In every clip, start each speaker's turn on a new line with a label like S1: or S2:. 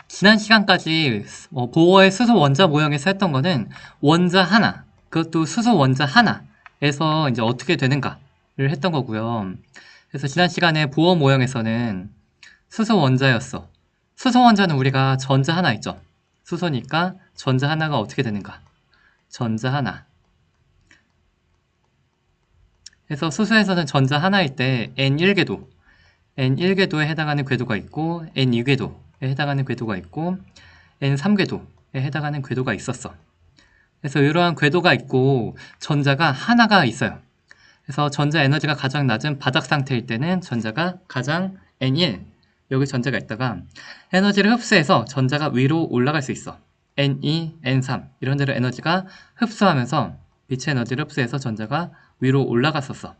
S1: 지난 시간까지 보어의 수소 원자 모형에서 했던 거는 원자 하나, 그것도 수소 원자 하나에서 이제 어떻게 되는가를 했던 거고요. 그래서 지난 시간에 보어 모형에서는 수소 원자였어. 수소 원자는 우리가 전자 하나 있죠. 수소니까 전자 하나가 어떻게 되는가? 전자 하나. 그래서 수소에서는 전자 하나일 때 N1궤도, N1궤도에 해당하는 궤도가 있고 N2궤도에 해당하는 궤도가 있고 N3궤도에 해당하는 궤도가 있었어. 그래서 이러한 궤도가 있고 전자가 하나가 있어요. 그래서 전자 에너지가 가장 낮은 바닥 상태일 때는 전자가 가장 N1, 여기 전자가 있다가 에너지를 흡수해서 전자가 위로 올라갈 수 있어. N2, N3 이런 데로 에너지가 흡수하면서 빛의 에너지를 흡수해서 전자가 위로 올라갔었어.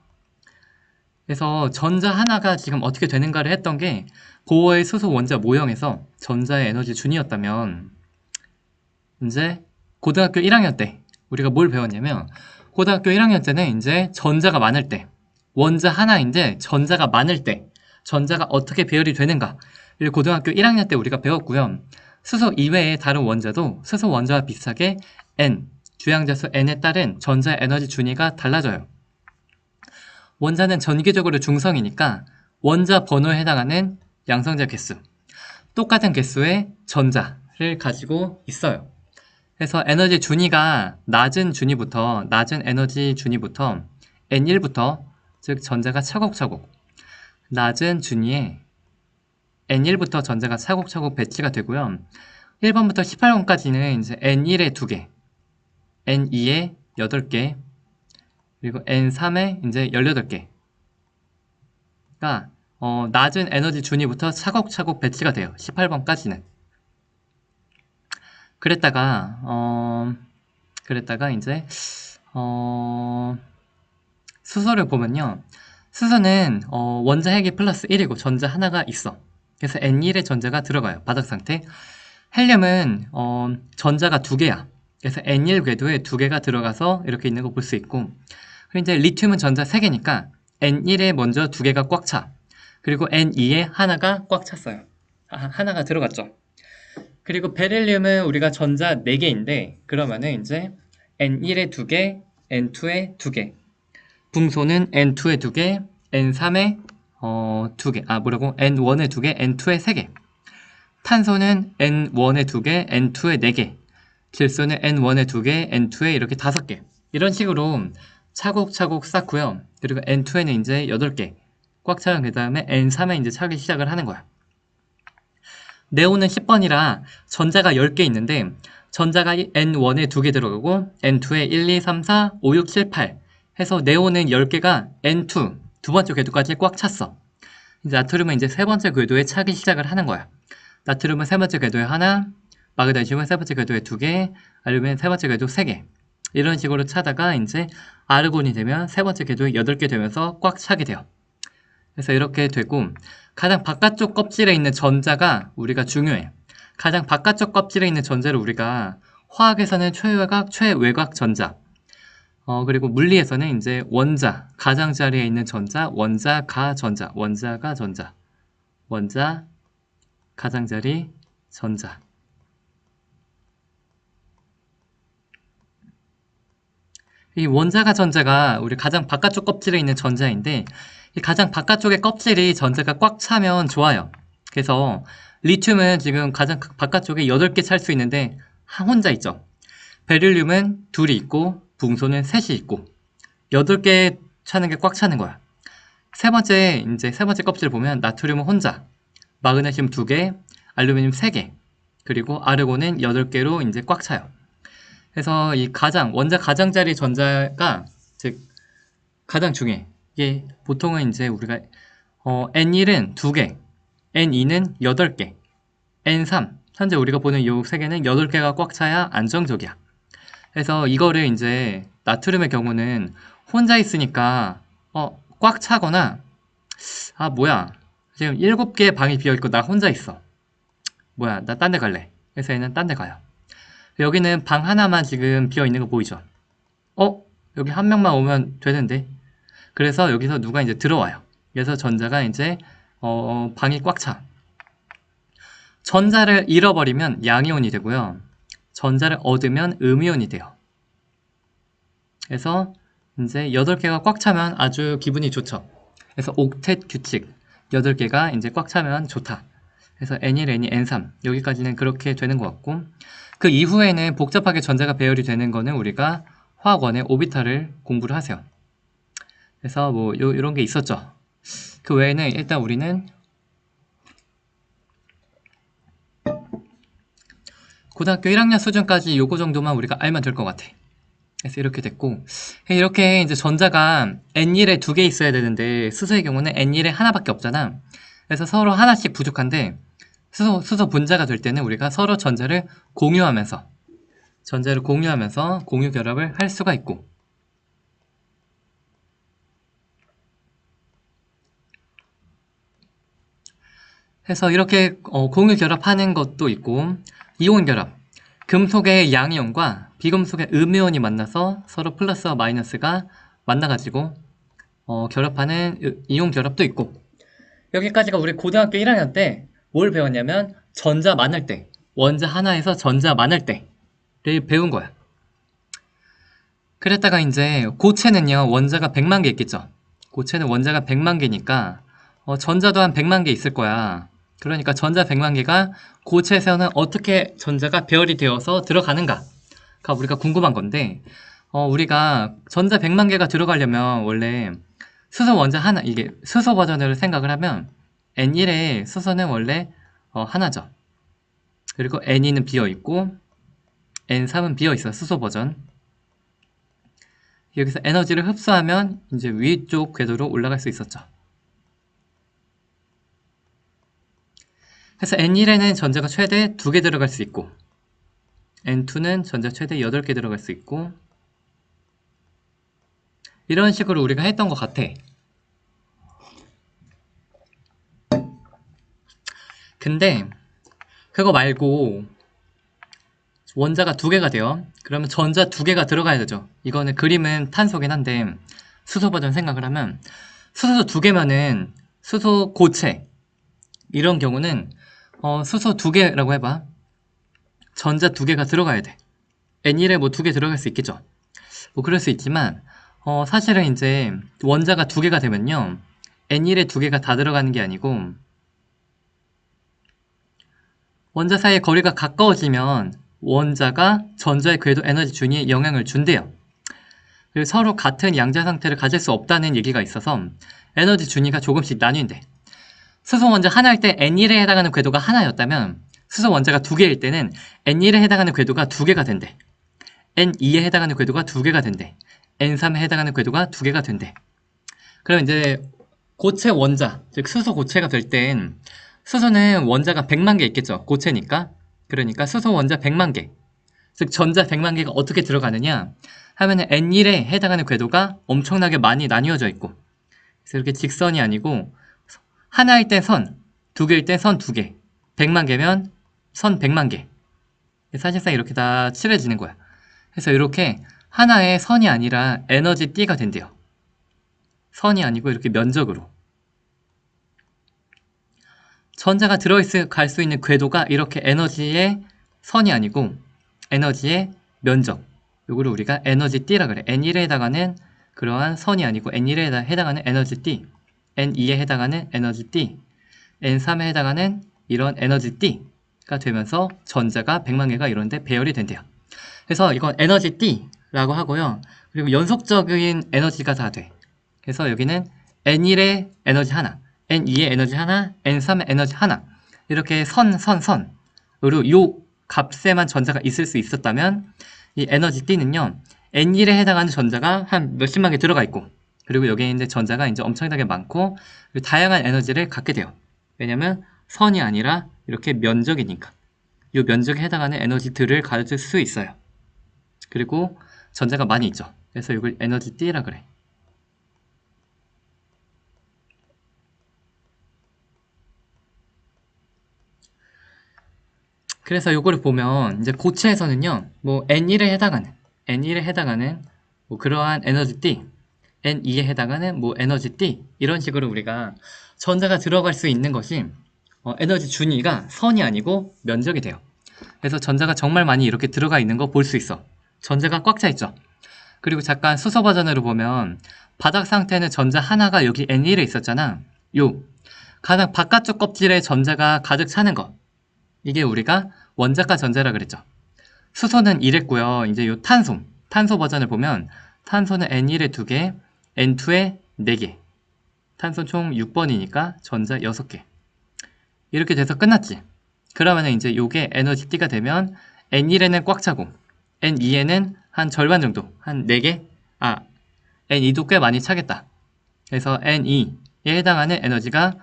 S1: 그래서 전자 하나가 지금 어떻게 되는가를 했던 게 보어의 수소 원자 모형에서 전자의 에너지 준이었다면 이제 고등학교 1학년 때 우리가 뭘 배웠냐면 고등학교 1학년 때는 이제 전자가 많을 때 원자 하나인데 전자가 많을 때 전자가 어떻게 배열이 되는가를 고등학교 1학년 때 우리가 배웠고요. 수소 이외의 다른 원자도 수소 원자와 비슷하게 N, 주양자수 N에 따른 전자 에너지 준위가 달라져요. 원자는 전기적으로 중성이니까 원자 번호에 해당하는 양성자 개수, 똑같은 개수의 전자를 가지고 있어요. 그래서 에너지 준위가 낮은 에너지 준위부터 N1부터, 즉 전자가 차곡차곡 낮은 준위에 N1부터 전자가 차곡차곡 배치가 되고요. 1번부터 18번까지는 이제 N1에 2개, N2에 8개, 그리고 N3에 이제 18개가 낮은 에너지 준위부터 차곡차곡 배치가 돼요. 18번까지는. 그랬다가 이제 수소를 보면요. 수소는 원자 핵이 플러스 1이고 전자 하나가 있어. 그래서 N1의 전자가 들어가요. 바닥 상태. 헬륨은 전자가 2개야. 그래서 N1 궤도에 2개가 들어가서 이렇게 있는 거 볼 수 있고, 그리고 이제 리튬은 전자 3개니까 N1에 먼저 2개가 꽉 차. 그리고 N2에 하나가 꽉 찼어요. 하나가 들어갔죠. 그리고 베릴륨은 우리가 전자 4개인데 그러면은 이제 N1에 2개, N2에 2개. 붕소는 N2에 2개, N3에 2개. N1에 2개, N2에 3개. 탄소는 N1에 2개, N2에 4개. 질소는 N1에 2개, N2에 이렇게 5개. 이런 식으로 차곡차곡 쌓고요. 그리고 N2에는 이제 8개. 꽉 차면 그 다음에 N3에 이제 차기 시작을 하는 거야. 네온은 10번이라 전자가 10개 있는데 전자가 N1에 2개 들어가고 N2에 1, 2, 3, 4, 5, 6, 7, 8 해서 네온은 10개가 N2, 두 번째 궤도까지 꽉 찼어. 이제 나트륨은 이제 세 번째 궤도에 차기 시작을 하는 거야. 나트륨은 세 번째 궤도에 하나, 마그네슘은 세 번째 궤도에 2개, 알루미늄은 세 번째 궤도 3개. 이런 식으로 차다가 이제 아르곤이 되면 세 번째 궤도에 8개 되면서 꽉 차게 돼요. 그래서 이렇게 되고 가장 바깥쪽 껍질에 있는 전자가 우리가 중요해. 가장 바깥쪽 껍질에 있는 전자를 우리가 화학에서는 최외곽, 최외곽 전자, 그리고 물리에서는 이제 원자, 가장자리에 있는 전자, 원자가 전자, 원자가 전자, 원자, 가장자리, 전자. 이 원자가 전자가 우리 가장 바깥쪽 껍질에 있는 전자인데 이 가장 바깥쪽의 껍질이 전자가 꽉 차면 좋아요. 그래서 리튬은 지금 가장 바깥쪽에 8개 찰 수 있는데 혼자 있죠. 베릴륨은 둘이 있고 붕소는 셋이 있고 8개 차는 게 꽉 차는 거야. 세 번째 껍질 보면 나트륨은 혼자, 마그네슘 2개, 알루미늄 3개, 그리고 아르곤은 8개로 이제 꽉 차요. 그래서 이 원자 가장자리 전자가 즉 가장 중요해. 이게 보통은 이제 우리가 N1은 2개, N2는 8개, N3 현재 우리가 보는 이 3개는 8개가 꽉 차야 안정적이야. 그래서 이거를 이제 나트륨의 경우는 혼자 있으니까 꽉 차거나 지금 7개의 방이 비어있고 나 혼자 있어. 나 딴 데 갈래. 그래서 얘는 딴 데 가요. 여기는 방 하나만 지금 비어있는 거 보이죠? 여기 한 명만 오면 되는데. 그래서 여기서 누가 이제 들어와요. 그래서 전자가 이제 방이 꽉 차. 전자를 잃어버리면 양이온이 되고요. 전자를 얻으면 음이온이 돼요. 그래서 이제 8개가 꽉 차면 아주 기분이 좋죠. 그래서 옥텟 규칙 8개가 이제 꽉 차면 좋다. 그래서 N1, N2, N3 여기까지는 그렇게 되는 것 같고, 그 이후에는 복잡하게 전자가 배열이 되는 거는 우리가 화학원의 오비탈을 공부를 하세요. 그래서 뭐 이런 게 있었죠. 그 외에는 일단 우리는 고등학교 1학년 수준까지 요거 정도만 우리가 알면 될 것 같아. 그래서 이렇게 됐고, 이렇게 이제 전자가 N1에 2개 있어야 되는데 수소의 경우는 N1에 하나밖에 없잖아. 그래서 서로 하나씩 부족한데 수소 분자가 될 때는 우리가 서로 전자를 공유하면서 공유 결합을 할 수가 있고, 해서 이렇게 공유 결합하는 것도 있고, 이온 결합, 금속의 양이온과 비금속의 음이온이 만나서 서로 플러스와 마이너스가 만나가지고 결합하는 이온 결합도 있고, 여기까지가 우리 고등학교 1학년 때 뭘 배웠냐면 전자 많을 때, 원자 하나에서 전자 많을 때를 배운 거야. 그랬다가 이제 고체는요, 원자가 100만 개 있겠죠. 고체는 원자가 100만 개니까 전자도 한 100만 개 있을 거야. 그러니까 전자 100만 개가 고체에서는 어떻게 전자가 배열이 되어서 들어가는가가 우리가 궁금한 건데, 우리가 전자 100만 개가 들어가려면 원래 수소 원자 하나, 이게 수소 버전으로 생각을 하면 N1의 수소는 원래 하나죠. 그리고 N2는 비어있고 N3은 비어있어, 수소 버전. 여기서 에너지를 흡수하면 이제 위쪽 궤도로 올라갈 수 있었죠. 그래서 N1에는 전자가 최대 2개 들어갈 수 있고, N2는 전자 최대 8개 들어갈 수 있고, 이런 식으로 우리가 했던 것 같아. 근데 그거 말고 원자가 2개가 돼요. 그러면 전자 2개가 들어가야 되죠. 이거는 그림은 탄소긴 한데 수소 버전 생각을 하면, 수소 2개면은 수소 고체 이런 경우는 수소 2개라고 해봐. 전자 2개가 들어가야 돼. N1에 뭐 2개 들어갈 수 있겠죠. 뭐 그럴 수 있지만 사실은 이제 원자가 2개가 되면요, N1에 2개가 다 들어가는 게 아니고, 원자 사이의 거리가 가까워지면 원자가 전자의 궤도 에너지 준위에 영향을 준대요. 그리고 서로 같은 양자 상태를 가질 수 없다는 얘기가 있어서 에너지 준위가 조금씩 나뉜대. 수소 원자 하나일 때 N1에 해당하는 궤도가 하나였다면 수소 원자가 2개일 때는 N1에 해당하는 궤도가 2개가 된대. N2에 해당하는 궤도가 2개가 된대. N3에 해당하는 궤도가 2개가 된대. 그럼 이제 고체 원자, 즉 수소 고체가 될 땐 수소는 원자가 100만 개 있겠죠. 고체니까. 그러니까 수소 원자 100만 개, 즉 전자 100만 개가 어떻게 들어가느냐 하면은 N1에 해당하는 궤도가 엄청나게 많이 나뉘어져 있고, 그래서 이렇게 직선이 아니고 하나일 때 선, 2개일 때 선 2개, 100만 개면 선 100만 개. 사실상 이렇게 다 칠해지는 거야. 그래서 이렇게 하나의 선이 아니라 에너지 띠가 된대요. 선이 아니고 이렇게 면적으로. 전자가 갈 수 있는 궤도가 이렇게 에너지의 선이 아니고 에너지의 면적, 요거를 우리가 에너지 띠라 그래. N1에 해당하는 그러한 선이 아니고 N1에 해당하는 에너지 띠, N2에 해당하는 에너지 띠, N3에 해당하는 이런 에너지 띠가 되면서 전자가 100만 개가 이런데 배열이 된대요. 그래서 이건 에너지 띠라고 하고요. 그리고 연속적인 에너지가 다 돼. 그래서 여기는 N1의 에너지 하나, N2의 에너지 하나, N3의 에너지 하나, 이렇게 선으로 요 값에만 전자가 있을 수 있었다면 이 에너지 T는요, N1에 해당하는 전자가 한 몇십만 개 들어가 있고, 그리고 여기에 이제 전자가 이제 엄청나게 많고 다양한 에너지를 갖게 돼요. 왜냐면 선이 아니라 이렇게 면적이니까. 이 면적에 해당하는 에너지들을 가질 수 있어요. 그리고 전자가 많이 있죠. 그래서 이걸 에너지 T라 그래. 그래서 요거를 보면 이제 고체에서는요, 뭐 N1에 해당하는 뭐 그러한 에너지 T, N2에 해당하는 뭐 에너지 T, 이런 식으로 우리가 전자가 들어갈 수 있는 것이 에너지 준위가 선이 아니고 면적이 돼요. 그래서 전자가 정말 많이 이렇게 들어가 있는 거 볼 수 있어. 전자가 꽉 차 있죠. 그리고 잠깐 수소 버전으로 보면 바닥 상태는 전자 하나가 여기 N1에 있었잖아. 요 가장 바깥쪽 껍질에 전자가 가득 차는 거, 이게 우리가 원자가 전자라 그랬죠. 수소는 이랬고요. 이제 요 탄소 버전을 보면 탄소는 N1에 2개, N2에 4개. 탄소 총 6번이니까 전자 6개. 이렇게 돼서 끝났지. 그러면 이제 요게 에너지 T가 되면 N1에는 꽉 차고 N2에는 한 절반 정도, 한 4개? N2도 꽤 많이 차겠다. 그래서 N2에 해당하는 에너지가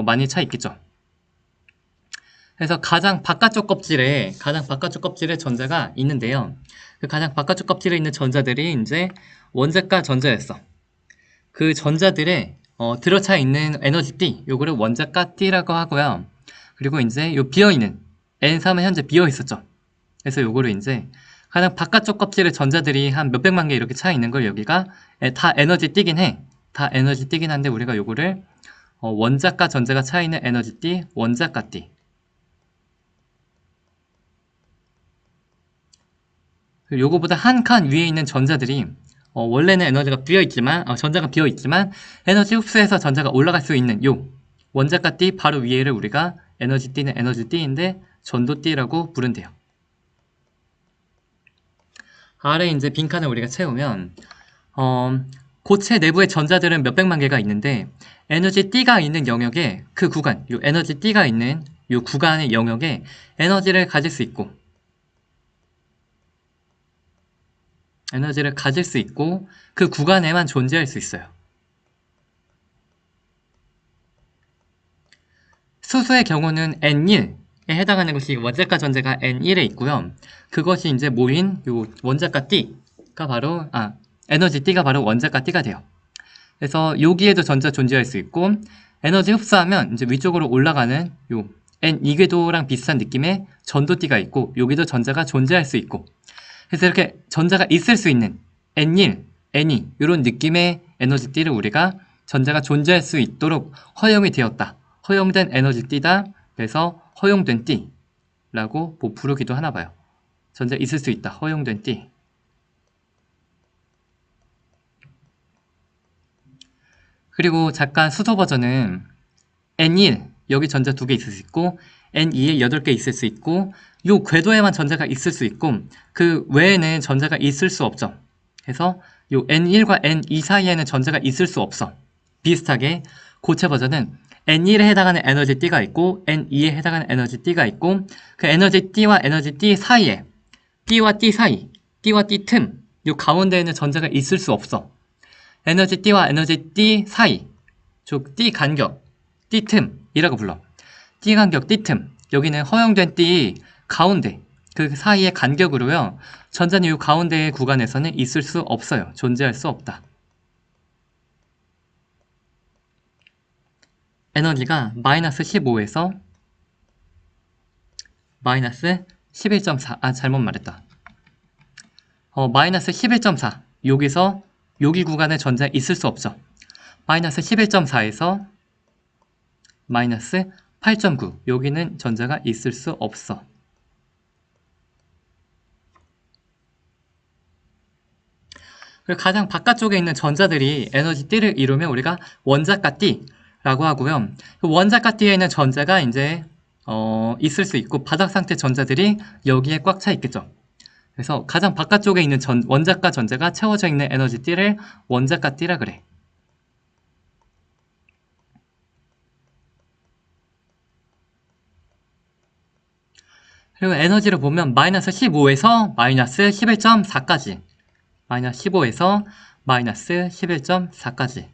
S1: 많이 차 있겠죠. 그래서 가장 바깥쪽 껍질에 전자가 있는데요. 그 가장 바깥쪽 껍질에 있는 전자들이 이제 원자가 전자였어. 그 전자들에 들어차 있는 에너지 T, 요거를 원자가 T라고 하고요. 그리고 이제 요 비어있는 N3은 현재 비어 있었죠. 그래서 요거를 이제 가장 바깥쪽 껍질에 전자들이 한 몇백만 개 이렇게 차 있는 걸 여기가 다 에너지 T긴 해. 다 에너지 T긴 한데 우리가 요거를 원자가 전자가 차 있는 에너지 T, 원자가 T. 요거보다 한 칸 위에 있는 전자들이 원래는 에너지가 비어있지만 전자가 비어있지만 에너지 흡수해서 전자가 올라갈 수 있는 요 원자가 T 바로 위에를 우리가 에너지 T는 에너지 T인데 전도 T라고 부른대요. 아래 이제 빈칸을 우리가 채우면 고체 내부의 전자들은 몇백만 개가 있는데 에너지 T가 있는 영역에 그 구간, 요 에너지 T가 있는 요 구간의 영역에 에너지를 가질 수 있고 그 구간에만 존재할 수 있어요. 수소의 경우는 N1에 해당하는 것이 원자가 전자가 N1에 있고요. 그것이 이제 모인 요 원자가 T가 바로 에너지 T가 바로 원자가 T가 돼요. 그래서 여기에도 전자 존재할 수 있고 에너지 흡수하면 이제 위쪽으로 올라가는 요 N2궤도랑 비슷한 느낌의 전도 T가 있고 여기도 전자가 존재할 수 있고 그래서 이렇게 전자가 있을 수 있는 N1, N2 이런 느낌의 에너지 T를 우리가 전자가 존재할 수 있도록 허용이 되었다. 허용된 에너지 T다. 그래서 허용된 T라고 부르기도 하나 봐요. 전자 있을 수 있다. 허용된 T. 그리고 잠깐 수소 버전은 N1 여기 전자 2개 있을 수 있고 N2에 8개 있을 수 있고 요 궤도에만 전자가 있을 수 있고 그 외에는 전자가 있을 수 없죠. 그래서 요 N1과 N2 사이에는 전자가 있을 수 없어. 비슷하게 고체 버전은 N1에 해당하는 에너지 T가 있고 N2에 해당하는 에너지 T가 있고 그 에너지 T와 에너지 T 사이에 T와 T 사이, T와 T 틈, 요 가운데에는 전자가 있을 수 없어. 에너지 T와 에너지 T 사이, 즉 T 간격, T 틈이라고 불러. T 간격, T 틈. 여기는 허용된 T 가운데, 그 사이의 간격으로요. 전자는 이 가운데의 구간에서는 있을 수 없어요. 존재할 수 없다. 에너지가 마이너스 15에서 마이너스 11.4, 잘못 말했다. 마이너스 11.4, 여기서 여기 구간에 전자 있을 수 없죠. 마이너스 11.4에서 마이너스 8.9, 여기는 전자가 있을 수 없어. 그리고 가장 바깥쪽에 있는 전자들이 에너지 T를 이루면 우리가 원자가 T라고 하고요. 그 원자가 T에 있는 전자가 이제 있을 수 있고 바닥 상태 전자들이 여기에 꽉 차 있겠죠. 그래서 가장 바깥쪽에 있는 원자가 전자가 채워져 있는 에너지 T를 원자가 T라 그래. 그리고 에너지를 보면 마이너스 15에서 마이너스 11.4까지 마이너스 15에서 마이너스 11.4까지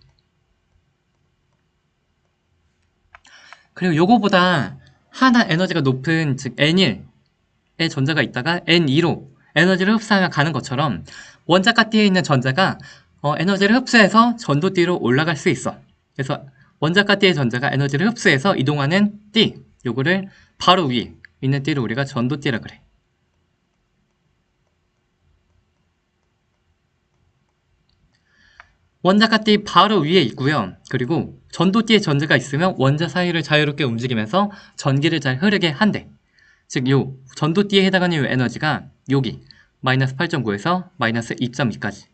S1: 그리고 요거보다 하나 에너지가 높은 즉 N1의 전자가 있다가 N2로 에너지를 흡수하면 가는 것처럼 원자가 T에 있는 전자가 에너지를 흡수해서 전도 T로 올라갈 수 있어. 그래서 원자가 T의 전자가 에너지를 흡수해서 이동하는 T, 요거를 바로 위에 있는 T를 우리가 전도 T라 그래. 원자가 띠 바로 위에 있고요. 그리고 전도띠에 전자가 있으면 원자 사이를 자유롭게 움직이면서 전기를 잘 흐르게 한대. 즉, 요 전도띠에 해당하는 요 에너지가 여기 마이너스 8.9에서 마이너스 2.2까지.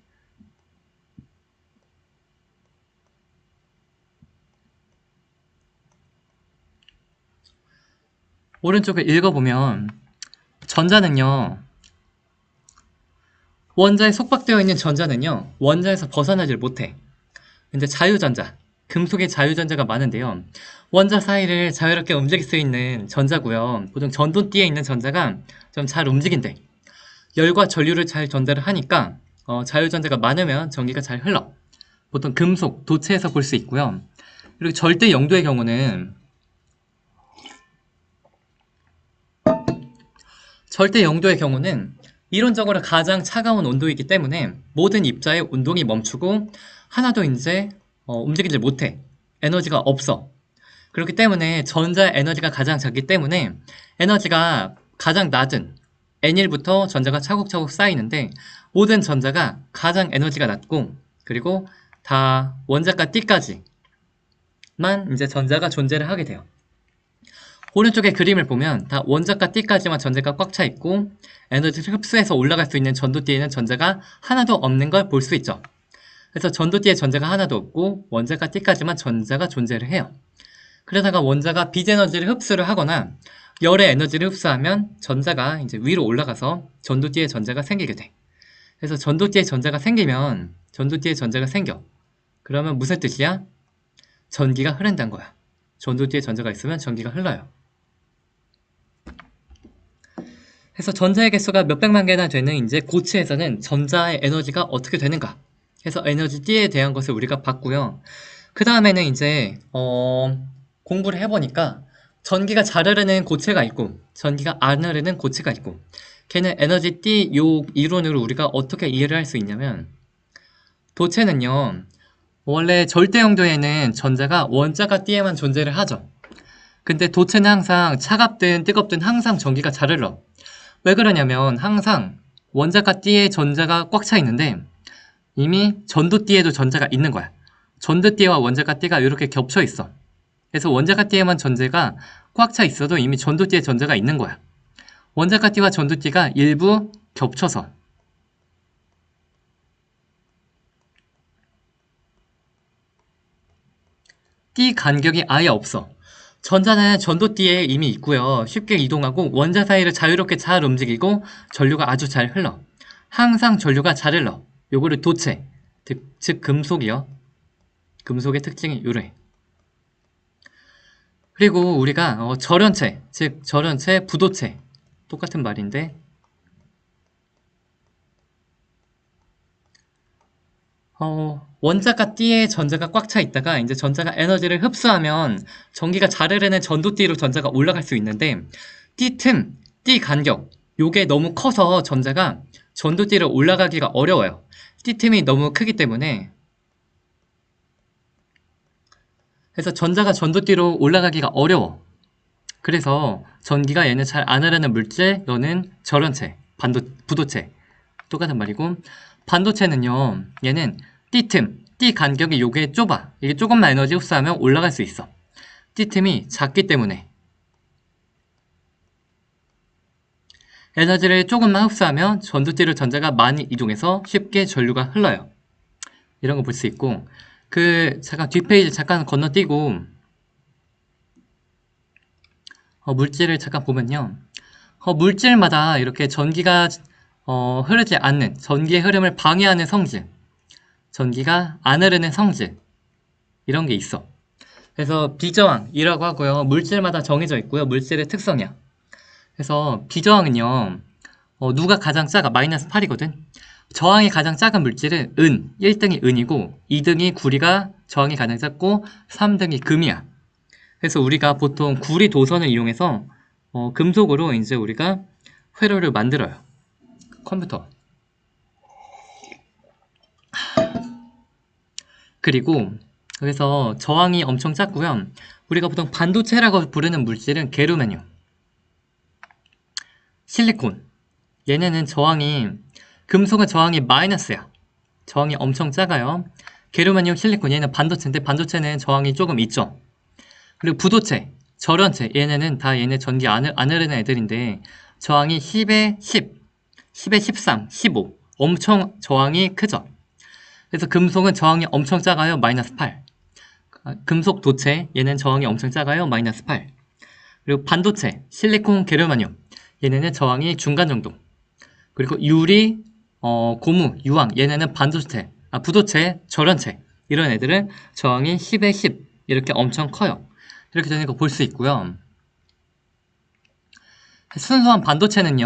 S1: 오른쪽을 읽어보면 전자는요, 원자에 속박되어 있는 전자는요, 원자에서 벗어나질 못해. 근데 자유전자, 금속에 자유전자가 많은데요. 원자 사이를 자유롭게 움직일 수 있는 전자고요. 보통 전도띠에 있는 전자가 좀 잘 움직인대. 열과 전류를 잘 전달을 하니까 자유전자가 많으면 전기가 잘 흘러. 보통 금속, 도체에서 볼 수 있고요. 그리고 절대 영도의 경우는 이론적으로 가장 차가운 온도이기 때문에 모든 입자의 운동이 멈추고 하나도 이제 움직이지 못해. 에너지가 없어. 그렇기 때문에 전자의 에너지가 가장 작기 때문에 에너지가 가장 낮은 N1부터 전자가 차곡차곡 쌓이는데 모든 전자가 가장 에너지가 낮고 그리고 다 원자가 T까지만 이제 전자가 존재를 하게 돼요. 오른쪽에 그림을 보면 다 원자가 T까지만 전자가 꽉 차 있고 에너지를 흡수해서 올라갈 수 있는 전도띠에는 전자가 하나도 없는 걸 볼 수 있죠. 그래서 전도띠에 전자가 하나도 없고 원자가 T까지만 전자가 존재를 해요. 그러다가 원자가 빛에너지를 흡수를 하거나 열의 에너지를 흡수하면 전자가 이제 위로 올라가서 전도띠에 전자가 생기게 돼. 그래서 전도띠에 전자가 생겨. 그러면 무슨 뜻이야? 전기가 흐른다는 거야. 전도띠에 전자가 있으면 전기가 흘러요. 그래서 전자의 개수가 몇백만 개나 되는 이제 고체에서는 전자의 에너지가 어떻게 되는가? 해서 에너지 T에 대한 것을 우리가 봤고요. 그 다음에는 이제 공부를 해보니까 전기가 잘 흐르는 고체가 있고 전기가 안 흐르는 고체가 있고 걔는 에너지 T 요 이론으로 우리가 어떻게 이해를 할 수 있냐면 도체는요 원래 절대 영도에는 전자가 원자가 T에만 존재를 하죠. 근데 도체는 항상 차갑든 뜨겁든 항상 전기가 잘 흘러. 왜 그러냐면 항상 원자가 T에 전자가 꽉 차 있는데 이미 전도띠에도 전자가 있는 거야. 전도띠와 원자가 T가 이렇게 겹쳐 있어. 그래서 원자가 T에만 전자가 꽉 차 있어도 이미 전도띠에 전자가 있는 거야. 원자가 T와 전도띠가 일부 겹쳐서 T 간격이 아예 없어. 전자는 전도띠에 이미 있고요. 쉽게 이동하고 원자 사이를 자유롭게 잘 움직이고 전류가 아주 잘 흘러. 항상 전류가 잘 흘러. 요거를 도체, 즉 금속이요. 금속의 특징이 이래. 그리고 우리가 절연체, 즉 절연체, 부도체 똑같은 말인데 원자가 T에 전자가 꽉 차 있다가 이제 전자가 에너지를 흡수하면 전기가 잘 흐르는 전도띠로 전자가 올라갈 수 있는데 T 틈, T 간격 요게 너무 커서 전자가 전도띠로 올라가기가 어려워요. T 틈이 너무 크기 때문에 그래서 전자가 전도띠로 올라가기가 어려워. 그래서 전기가 얘는 잘 안 흐르는 물질, 너는 절연체, 부도체 똑같은 말이고 반도체는요 얘는 T틈, T 간격이 요게 좁아. 이게 조금만 에너지 흡수하면 올라갈 수 있어. T틈이 작기 때문에 에너지를 조금만 흡수하면 전도띠로 전자가 많이 이동해서 쉽게 전류가 흘러요. 이런 거 볼 수 있고 잠깐 뒷페이지 잠깐 건너뛰고 물질을 잠깐 보면요. 물질마다 이렇게 전기가 흐르지 않는 전기의 흐름을 방해하는 성질 전기가 안 흐르는 성질 이런 게 있어. 그래서 비저항이라고 하고요. 물질마다 정해져 있고요. 물질의 특성이야. 그래서 비저항은요. 누가 가장 작아? 마이너스 8이거든. 저항이 가장 작은 물질은 은, 1등이 은이고 2등이 구리가 저항이 가장 작고 3등이 금이야. 그래서 우리가 보통 구리 도선을 이용해서 금속으로 이제 우리가 회로를 만들어요. 컴퓨터. 그리고 그래서 저항이 엄청 작고요. 우리가 보통 반도체라고 부르는 물질은 게르마늄, 실리콘. 얘네는 금속은 저항이 마이너스야. 저항이 엄청 작아요. 게르마늄, 실리콘 얘는 반도체인데 반도체는 저항이 조금 있죠. 그리고 부도체, 절연체 얘네는 다 얘네 전기 안 흐르는 애들인데 저항이 10에 10, 10에 13, 15 엄청 저항이 크죠. 그래서 금속은 저항이 엄청 작아요. 마이너스 8. 금속 도체 얘는 저항이 엄청 작아요. 마이너스 8. 그리고 반도체, 실리콘, 게르마늄 얘네는 저항이 중간 정도. 그리고 유리, 고무, 유황 얘네는 반도체, 부도체, 절연체 이런 애들은 저항이 10에 10 이렇게 엄청 커요. 이렇게 되는 거 볼 수 있고요. 순수한 반도체는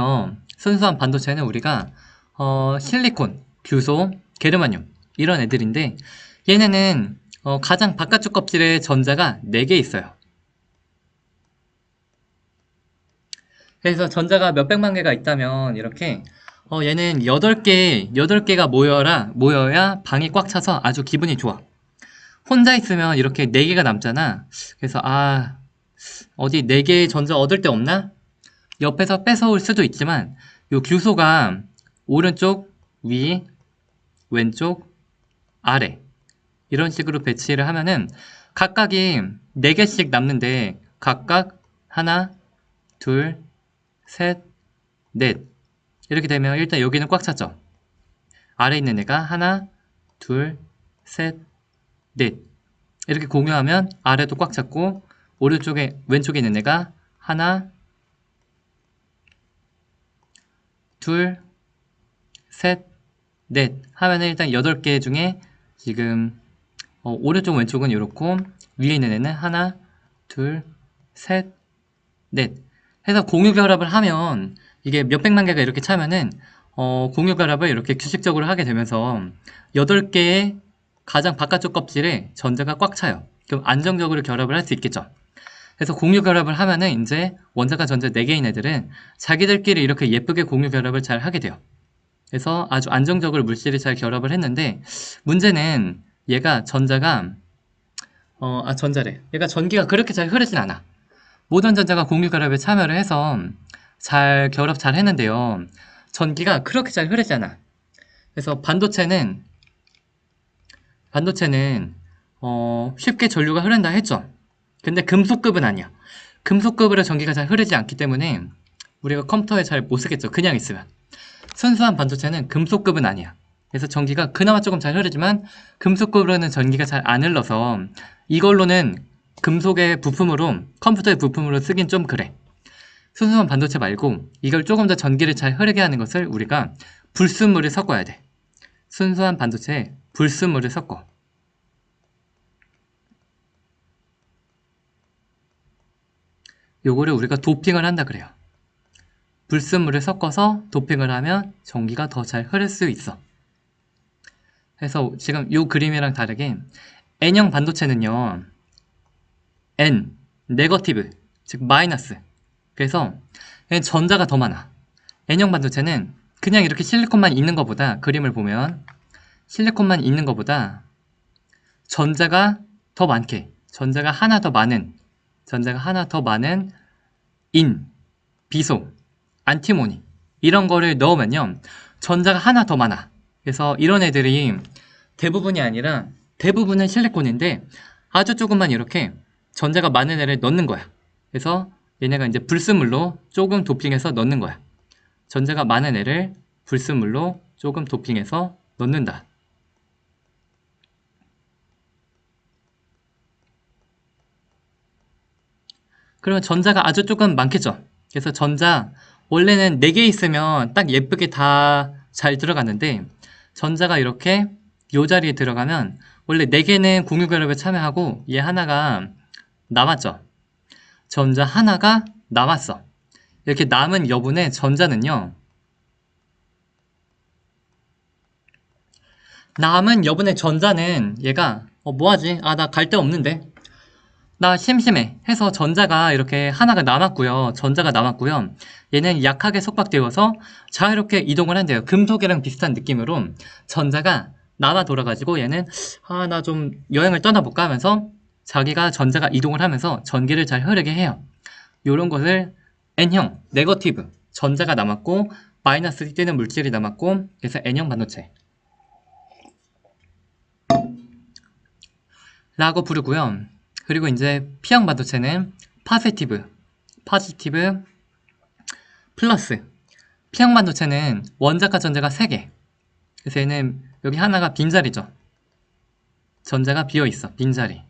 S1: 우리가 실리콘, 규소, 게르마늄 이런 애들인데 얘네는 가장 바깥쪽 껍질에 전자가 4개 있어요. 그래서 전자가 몇백만 개가 있다면 이렇게 얘는 8개가 모여야 방이 꽉 차서 아주 기분이 좋아. 혼자 있으면 이렇게 4개가 남잖아. 그래서 어디 4개의 전자 얻을 데 없나? 옆에서 뺏어올 수도 있지만 요 규소가 오른쪽, 위, 왼쪽, 아래 이런 식으로 배치를 하면은 각각이 4개씩 남는데 각각 하나, 둘, 셋, 넷 이렇게 되면 일단 여기는 꽉 찼죠. 아래 있는 애가 하나, 둘, 셋, 넷 이렇게 공유하면 아래도 꽉 찼고 왼쪽에 있는 애가 하나, 둘, 셋, 넷 하면은 일단 8개 중에 지금 오른쪽 왼쪽은 이렇고 위에 있는 애는 하나, 둘, 셋, 넷 해서 공유 결합을 하면 이게 몇백만 개가 이렇게 차면은 공유 결합을 이렇게 규칙적으로 하게 되면서 8개의 가장 바깥쪽 껍질에 전자가 꽉 차요. 그럼 안정적으로 결합을 할 수 있겠죠. 그래서 공유 결합을 하면은 이제 원자가 전자 4개인 애들은 자기들끼리 이렇게 예쁘게 공유 결합을 잘 하게 돼요. 그래서 아주 안정적으로 물질이 잘 결합을 했는데 문제는 얘가 전자가 얘가 전기가 그렇게 잘 흐르진 않아. 모든 전자가 공유 결합에 참여를 해서 잘 결합 잘 했는데요. 전기가 그렇게 잘 흐르지 않아. 그래서 반도체는 쉽게 전류가 흐른다 했죠. 근데 금속급은 아니야. 금속급으로 전기가 잘 흐르지 않기 때문에 우리가 컴퓨터에 잘 못 쓰겠죠. 그냥 있으면. 순수한 반도체는 금속급은 아니야. 그래서 전기가 그나마 조금 잘 흐르지만 금속급으로는 전기가 잘 안 흘러서 이걸로는 금속의 부품으로 컴퓨터의 부품으로 쓰긴 좀 그래. 순수한 반도체 말고 이걸 조금 더 전기를 잘 흐르게 하는 것을 우리가 불순물을 섞어야 돼. 순수한 반도체에 불순물을 섞어. 요거를 우리가 도핑을 한다 그래요. 불순물을 섞어서 도핑을 하면 전기가 더 잘 흐를 수 있어. 그래서 지금 요 그림이랑 다르게 N형 반도체는요. N, 네거티브, 즉 마이너스. 그래서 전자가 더 많아. N형 반도체는 그냥 이렇게 실리콘만 있는 것보다 그림을 보면 실리콘만 있는 것보다 전자가 더 많게 전자가 하나 더 많은 인, 비소, 안티모니 이런 거를 넣으면요. 전자가 하나 더 많아. 그래서 이런 애들이 대부분이 아니라 대부분은 실리콘인데 아주 조금만 이렇게 전자가 많은 애를 넣는 거야. 그래서 얘네가 이제 불순물로 조금 도핑해서 넣는 거야. 전자가 많은 애를 불순물로 조금 도핑해서 넣는다. 그러면 전자가 아주 조금 많겠죠. 그래서 전자 원래는 4개 있으면 딱 예쁘게 다 잘 들어가는데 전자가 이렇게 요 자리에 들어가면 원래 4개는 공유 결합에 참여하고 얘 하나가 남았죠. 전자 하나가 남았어. 이렇게 남은 여분의 전자는요. 남은 여분의 전자는 얘가 뭐하지? 나 갈 데 없는데 나 심심해 해서 전자가 이렇게 하나가 남았고요. 전자가 남았고요. 얘는 약하게 속박되어서 자유롭게 이동을 한대요. 금속이랑 비슷한 느낌으로 전자가 남아 돌아가지고 얘는 나 좀 여행을 떠나볼까 하면서 자기가 전자가 이동을 하면서 전기를 잘 흐르게 해요. 이런 것을 N형, 네거티브, 전자가 남았고 마이너스 뜨는 물질이 남았고 그래서 N형 반도체. 라고 부르고요. 그리고 이제 P형 반도체는 포지티브, 플러스. P형 반도체는 원자과 전자가 3개. 그래서 얘는 여기 하나가 빈자리죠. 전자가 비어있어. 빈자리.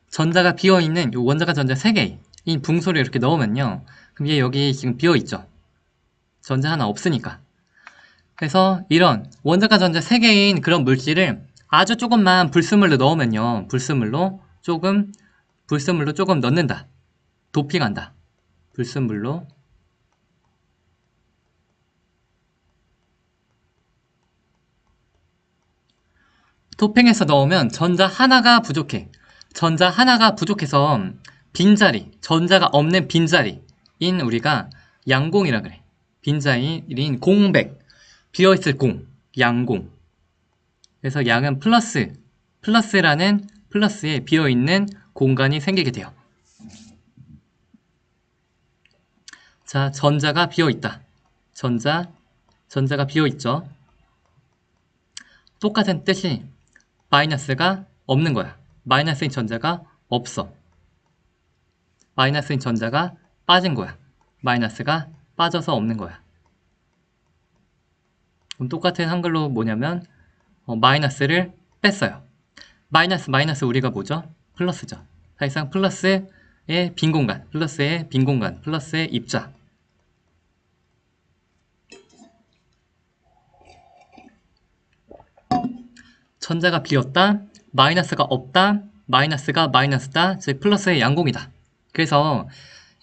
S1: 전자가 비어있는 요 원자과 전자 3개인 붕소를 이렇게 넣으면요. 그럼 얘 여기 지금 비어있죠. 전자 하나 없으니까. 그래서 이런 원자과 전자 3개인 그런 물질을 아주 조금만 불순물로 넣으면요. 불순물로 조금 넣는다. 도핑한다. 불순물로. 도핑해서 넣으면 전자 하나가 부족해. 전자 하나가 부족해서 빈자리, 전자가 없는 빈자리인 우리가 양공이라 그래. 빈자리인 공백, 비어있을 공, 양공. 그래서 양은 플러스라는 플러스에 비어있는 공간이 생기게 돼요. 자, 전자가 비어있다. 전자가 비어있죠. 똑같은 뜻이 마이너스가 없는 거야. 마이너스인 전자가 없어. 마이너스인 전자가 빠진 거야. 마이너스가 빠져서 없는 거야. 그럼 똑같은 한글로 뭐냐면 마이너스를 뺐어요. 마이너스 우리가 뭐죠? 플러스죠. 사실상 플러스의 빈 공간, 플러스의 입자. 전자가 비었다, 마이너스가 없다, 마이너스가 마이너스다, 즉 플러스의 양공이다. 그래서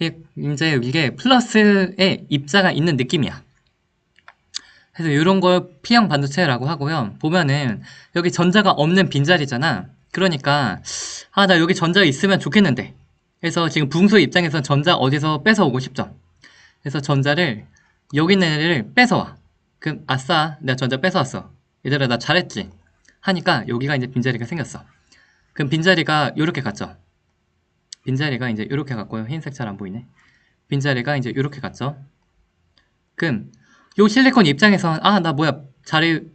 S1: 이제 이게 플러스의 입자가 있는 느낌이야. 그래서 이런 걸 P형 반도체라고 하고요. 보면은 여기 전자가 없는 빈자리잖아. 그러니까 나 여기 전자가 있으면 좋겠는데. 그래서 지금 붕소 입장에서 전자 어디서 뺏어오고 싶죠. 그래서 전자를 여기 있는 애를 뺏어와. 그럼 아싸, 내가 전자 뺏어왔어. 얘들아 나 잘했지. 하니까 여기가 이제 빈자리가 생겼어. 그럼 빈자리가 요렇게 갔죠. 빈자리가 이제 요렇게 갔고요. 흰색 잘 안 보이네. 빈자리가 이제 요렇게 갔죠. 그럼 요 실리콘 입장에선 나 뭐야 자리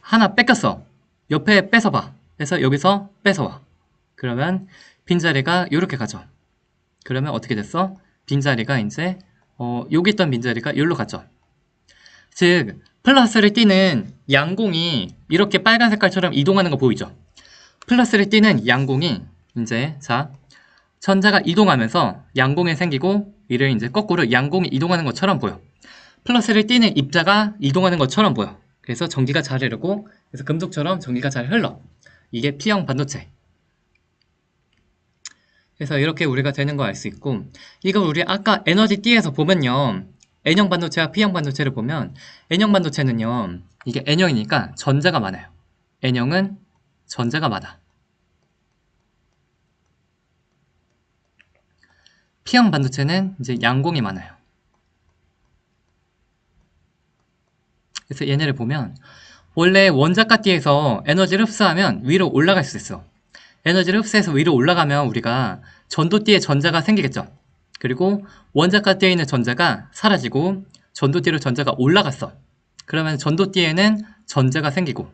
S1: 하나 뺏겼어. 옆에 뺏어봐. 그래서 여기서 뺏어와. 그러면 빈자리가 요렇게 가죠. 그러면 어떻게 됐어? 빈자리가 이제 여기 있던 빈자리가 여기로 갔죠. 즉 플러스를 띠는 양공이 이렇게 빨간 색깔처럼 이동하는 거 보이죠? 플러스를 띠는 양공이 이제 자 전자가 이동하면서 양공이 생기고 이를 이제 거꾸로 양공이 이동하는 것처럼 보여. 플러스를 띠는 입자가 이동하는 것처럼 보여. 그래서 전기가 잘 흐르고 그래서 금속처럼 전기가 잘 흘러. 이게 P형 반도체. 그래서 이렇게 우리가 되는 거 알 수 있고 이거 우리 아까 에너지 띠에서 보면요. N형 반도체와 P형 반도체를 보면 N형 반도체는요. 이게 N형이니까 전자가 많아요. N형은 전자가 많아. P형 반도체는 이제 양공이 많아요. 그래서 얘네를 보면 원래 원자가띠에서 에너지를 흡수하면 위로 올라갈 수 있어. 에너지를 흡수해서 위로 올라가면 우리가 전도띠에 전자가 생기겠죠. 그리고 원자가띠에 있는 전자가 사라지고 전도띠로 전자가 올라갔어. 그러면 전도띠에는 전자가 생기고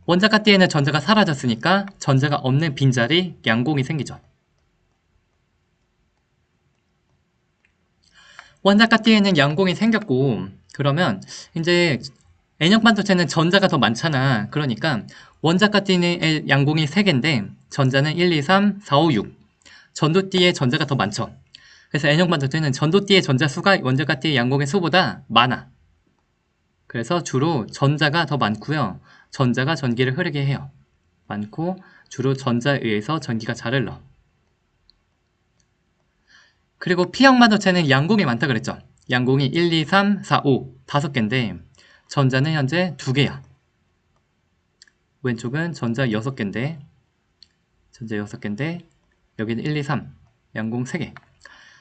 S1: 원자가띠에는 전자가 사라졌으니까 전자가 없는 빈자리 양공이 생기죠. 원자가띠에는 양공이 생겼고 그러면 이제 N형 반도체는 전자가 더 많잖아. 그러니까 원자가띠의 양공이 3개인데 전자는 1, 2, 3, 4, 5, 6 전도띠에 전자가 더 많죠. 그래서 N형 반도체는 전도띠의 전자 수가 원자가띠의 양공의 수보다 많아. 그래서 주로 전자가 더 많고요. 전자가 전기를 흐르게 해요. 많고 주로 전자에 의해서 전기가 잘 흘러. 그리고 P형 반도체는 양공이 많다 그랬죠. 양공이 1, 2, 3, 4, 5 5개인데 전자는 현재 2개야. 왼쪽은 전자 6개인데 여기는 1, 2, 3 양공 3개.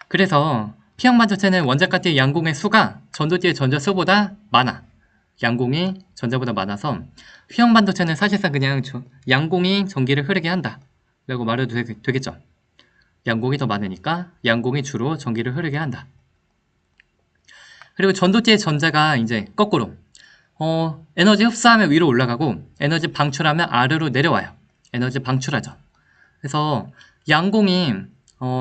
S1: 그래서 P형 반도체는 원자가띠의 양공의 수가 전도띠의 전자 수보다 많아. 양공이 전자보다 많아서 P형 반도체는 사실상 그냥 양공이 전기를 흐르게 한다 라고 말해도 되겠죠. 양공이 더 많으니까 양공이 주로 전기를 흐르게 한다. 그리고 전도띠의 전자가 이제 거꾸로 에너지 흡수하면 위로 올라가고 에너지 방출하면 아래로 내려와요. 에너지 방출하죠. 그래서 양공이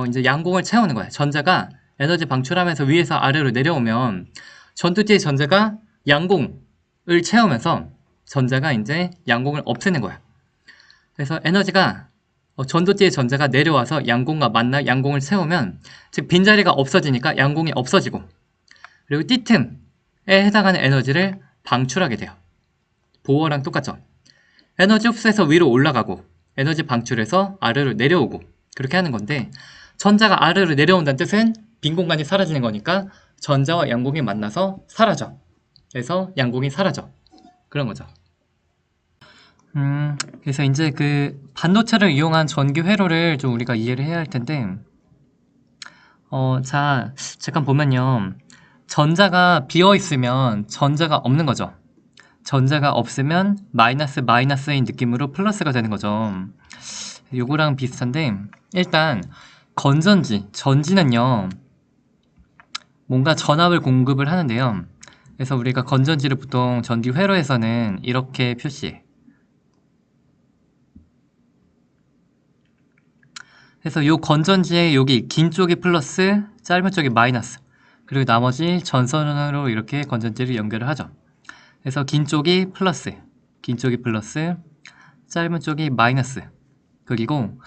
S1: 이제 양공을 채우는 거예요. 전자가 에너지 방출하면서 위에서 아래로 내려오면 전도체의 전자가 양공을 채우면서 전자가 이제 양공을 없애는 거야. 그래서 에너지가 전도체의 전자가 내려와서 양공과 만나 양공을 채우면 즉 빈자리가 없어지니까 양공이 없어지고 그리고 띠틈에 해당하는 에너지를 방출하게 돼요. 보어랑 똑같죠. 에너지 흡수해서 위로 올라가고 에너지 방출해서 아래로 내려오고 그렇게 하는 건데 전자가 아래로 내려온다는 뜻은 빈 공간이 사라지는 거니까 전자와 양공이 만나서 사라져. 그래서 양공이 사라져. 그런 거죠. 그래서 이제 그 반도체를 이용한 전기 회로를 좀 우리가 이해를 해야 할 텐데 자, 잠깐 보면요. 전자가 비어 있으면 전자가 없는 거죠. 전자가 없으면 마이너스인 느낌으로 플러스가 되는 거죠. 요거랑 비슷한데 일단 건전지, 전지는요 뭔가 전압을 공급을 하는데요. 그래서 우리가 건전지를 보통 전기 회로에서는 이렇게 표시해. 그래서 요 건전지의 여기 긴 쪽이 플러스, 짧은 쪽이 마이너스. 그리고 나머지 전선으로 이렇게 건전지를 연결을 하죠. 그래서 긴 쪽이 플러스, 짧은 쪽이 마이너스. 그리고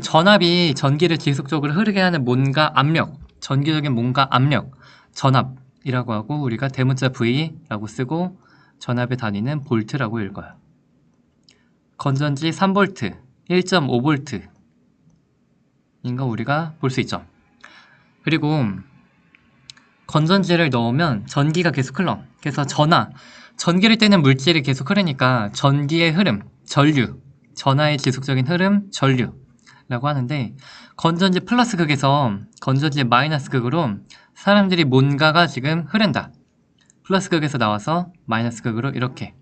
S1: 전압이 전기를 지속적으로 흐르게 하는 뭔가 압력, 전기적인 뭔가 압력, 전압이라고 하고 우리가 대문자 V라고 쓰고 전압의 단위는 볼트라고 읽어요. 건전지 3V, 1.5V 인 거 우리가 볼 수 있죠. 그리고 건전지를 넣으면 전기가 계속 흘러. 그래서 전기를 떼는 물질이 계속 흐르니까 전기의 흐름, 전류, 전하의 지속적인 흐름, 전류라고 하는데 건전지 플러스 극에서 건전지 마이너스 극으로 사람들이 뭔가가 지금 흐른다. 플러스 극에서 나와서 마이너스 극으로 이렇게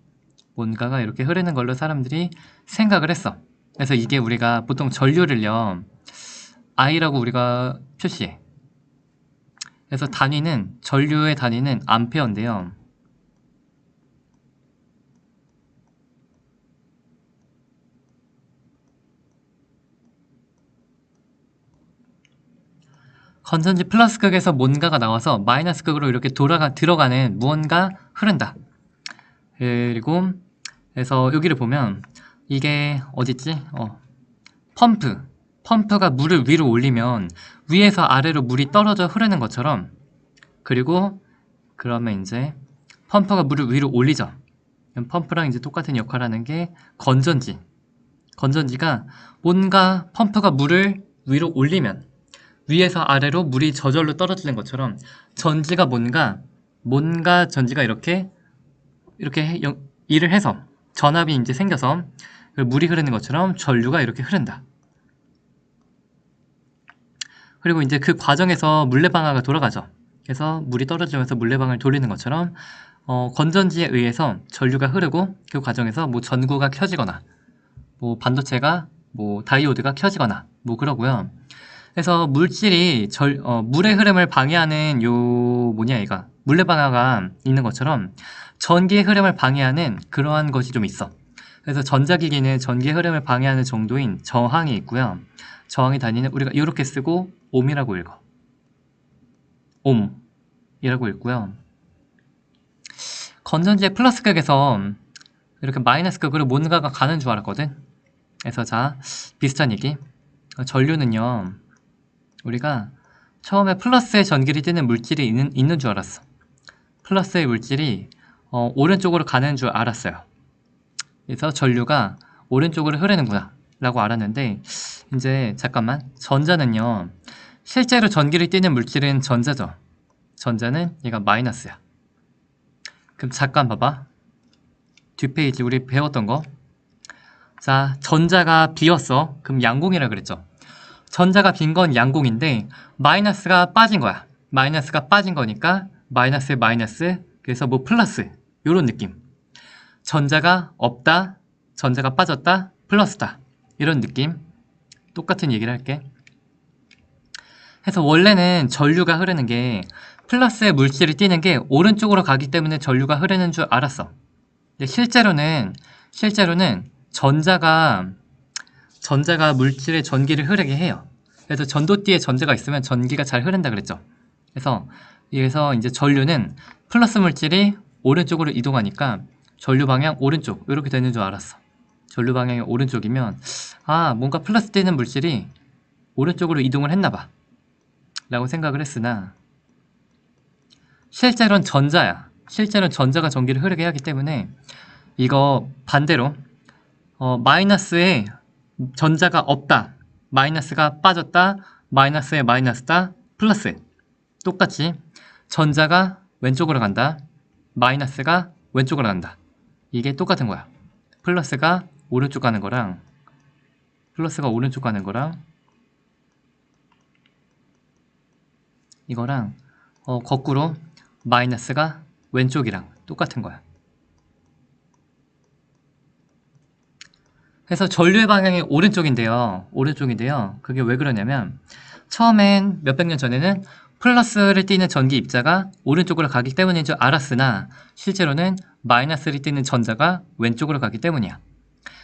S1: 뭔가가 이렇게 흐르는 걸로 사람들이 생각을 했어. 그래서 이게 우리가 보통 전류를요 I라고 우리가 표시해. 그래서 전류의 단위는 암페어인데요. 건전지 플러스 극에서 뭔가가 나와서 마이너스 극으로 이렇게 들어가는 무언가 흐른다. 그리고 그래서 여기를 보면 이게 어딨지? 펌프가 물을 위로 올리면 위에서 아래로 물이 떨어져 흐르는 것처럼 그리고 그러면 이제 펌프가 물을 위로 올리죠. 펌프랑 이제 똑같은 역할을 하는 게 건전지가 뭔가 펌프가 물을 위로 올리면 위에서 아래로 물이 저절로 떨어지는 것처럼 전지가 뭔가 전지가 이렇게 일을 해서 전압이 이제 생겨서 물이 흐르는 것처럼 전류가 이렇게 흐른다. 그리고 이제 그 과정에서 물레방아가 돌아가죠. 그래서 물이 떨어지면서 물레방아를 돌리는 것처럼 건전지에 의해서 전류가 흐르고 그 과정에서 뭐 전구가 켜지거나 뭐 반도체가 뭐 다이오드가 켜지거나 뭐 그러고요. 그래서 물질이 물의 흐름을 방해하는 얘가 물레방아가 있는 것처럼 전기의 흐름을 방해하는 그러한 것이 좀 있어. 그래서 전자기기는 전기의 흐름을 방해하는 정도인 저항이 있고요. 저항의 단위는 우리가 이렇게 쓰고 옴이라고 읽어. 옴이라고 읽고요. 건전지의 플러스 극에서 이렇게 마이너스 극으로 뭔가가 가는 줄 알았거든. 그래서 자, 비슷한 얘기. 전류는요. 우리가 처음에 플러스의 전기를 띠는 물질이 있는 줄 알았어. 플러스의 물질이 오른쪽으로 가는 줄 알았어요. 그래서 전류가 오른쪽으로 흐르는구나 라고 알았는데 이제 잠깐만 전자는요 실제로 전기를 띠는 물질은 전자죠. 전자는 얘가 마이너스야. 그럼 잠깐 봐봐. 뒷페이지 우리 배웠던 거. 자, 전자가 비었어. 그럼 양공이라 그랬죠. 전자가 빈 건 양공인데 마이너스가 빠진 거야. 마이너스가 빠진 거니까 마이너스에 마이너스, 그래서 뭐 플러스 요런 느낌. 전자가 없다, 전자가 빠졌다, 플러스다 이런 느낌. 똑같은 얘기를 할게. 그래서 원래는 전류가 흐르는 게 플러스의 물질이 띄는 게 오른쪽으로 가기 때문에 전류가 흐르는 줄 알았어. 근데 실제로는 전자가 물질의 전기를 흐르게 해요. 그래서 전도띠에 전자가 있으면 전기가 잘 흐른다 그랬죠. 그래서 이제 전류는 플러스 물질이 오른쪽으로 이동하니까 전류 방향 오른쪽 이렇게 되는 줄 알았어. 전류 방향이 오른쪽이면 뭔가 플러스 되는 물질이 오른쪽으로 이동을 했나봐 라고 생각을 했으나 실제로는 전자야. 실제로는 전자가 전기를 흐르게 하기 때문에 이거 반대로 마이너스에 전자가 없다. 마이너스가 빠졌다. 마이너스에 마이너스다. 플러스. 똑같이 전자가 왼쪽으로 간다. 마이너스가 왼쪽으로 간다. 이게 똑같은 거야. 플러스가 오른쪽 가는 거랑 이거랑 거꾸로 마이너스가 왼쪽이랑 똑같은 거야. 그래서 전류의 방향이 오른쪽인데요. 그게 왜 그러냐면 처음엔 몇백 년 전에는 플러스를 띠는 전기 입자가 오른쪽으로 가기 때문인 줄 알았으나 실제로는 마이너스를 띠는 전자가 왼쪽으로 가기 때문이야.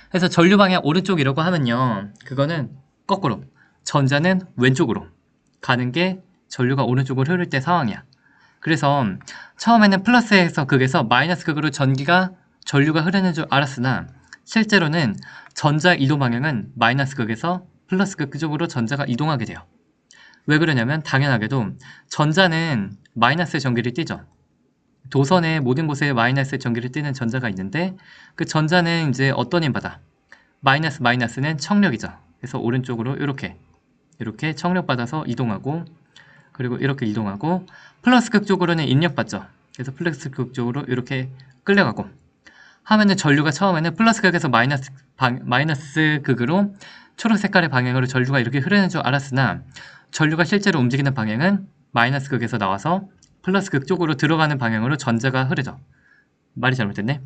S1: 그래서 전류 방향 오른쪽이라고 하면요. 그거는 거꾸로 전자는 왼쪽으로 가는 게 전류가 오른쪽으로 흐를 때 상황이야. 그래서 처음에는 플러스에서 극에서 마이너스 극으로 전류가 흐르는 줄 알았으나 실제로는 전자 이동 방향은 마이너스 극에서 플러스 극 쪽으로 전자가 이동하게 돼요. 왜 그러냐면 당연하게도 전자는 마이너스의 전기를 띠죠. 도선의 모든 곳에 마이너스의 전기를 띠는 전자가 있는데 그 전자는 이제 어떤 힘 받아? 마이너스는 청력이죠. 그래서 오른쪽으로 이렇게 청력 받아서 이동하고 그리고 이렇게 이동하고 플러스 극 쪽으로는 인력 받죠. 그래서 플러스 극 쪽으로 이렇게 끌려가고 하면은 전류가 처음에는 플러스 극에서 마이너스 극으로 초록 색깔의 방향으로 전류가 이렇게 흐르는 줄 알았으나 전류가 실제로 움직이는 방향은 마이너스 극에서 나와서 플러스 극 쪽으로 들어가는 방향으로 전자가 흐르죠. 말이 잘못됐네.